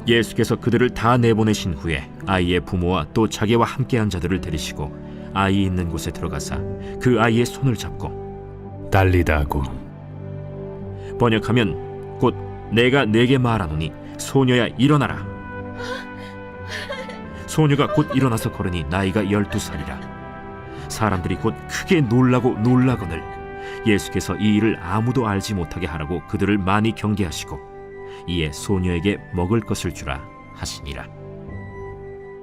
Speaker 2: 예수께서 그들을 다 내보내신 후에 아이의 부모와 또 자기와 함께한 자들을 데리시고 아이 있는 곳에 들어가사 그 아이의 손을 잡고
Speaker 6: 달리다고
Speaker 2: 번역하면 곧 내가 네게 말하노니 소녀야 일어나라. 소녀가 곧 일어나서 걸으니 나이가 12살이라. 사람들이 곧 크게 놀라거늘 예수께서 이 일을 아무도 알지 못하게 하라고 그들을 많이 경계하시고 이에 소녀에게 먹을 것을 주라 하시니라.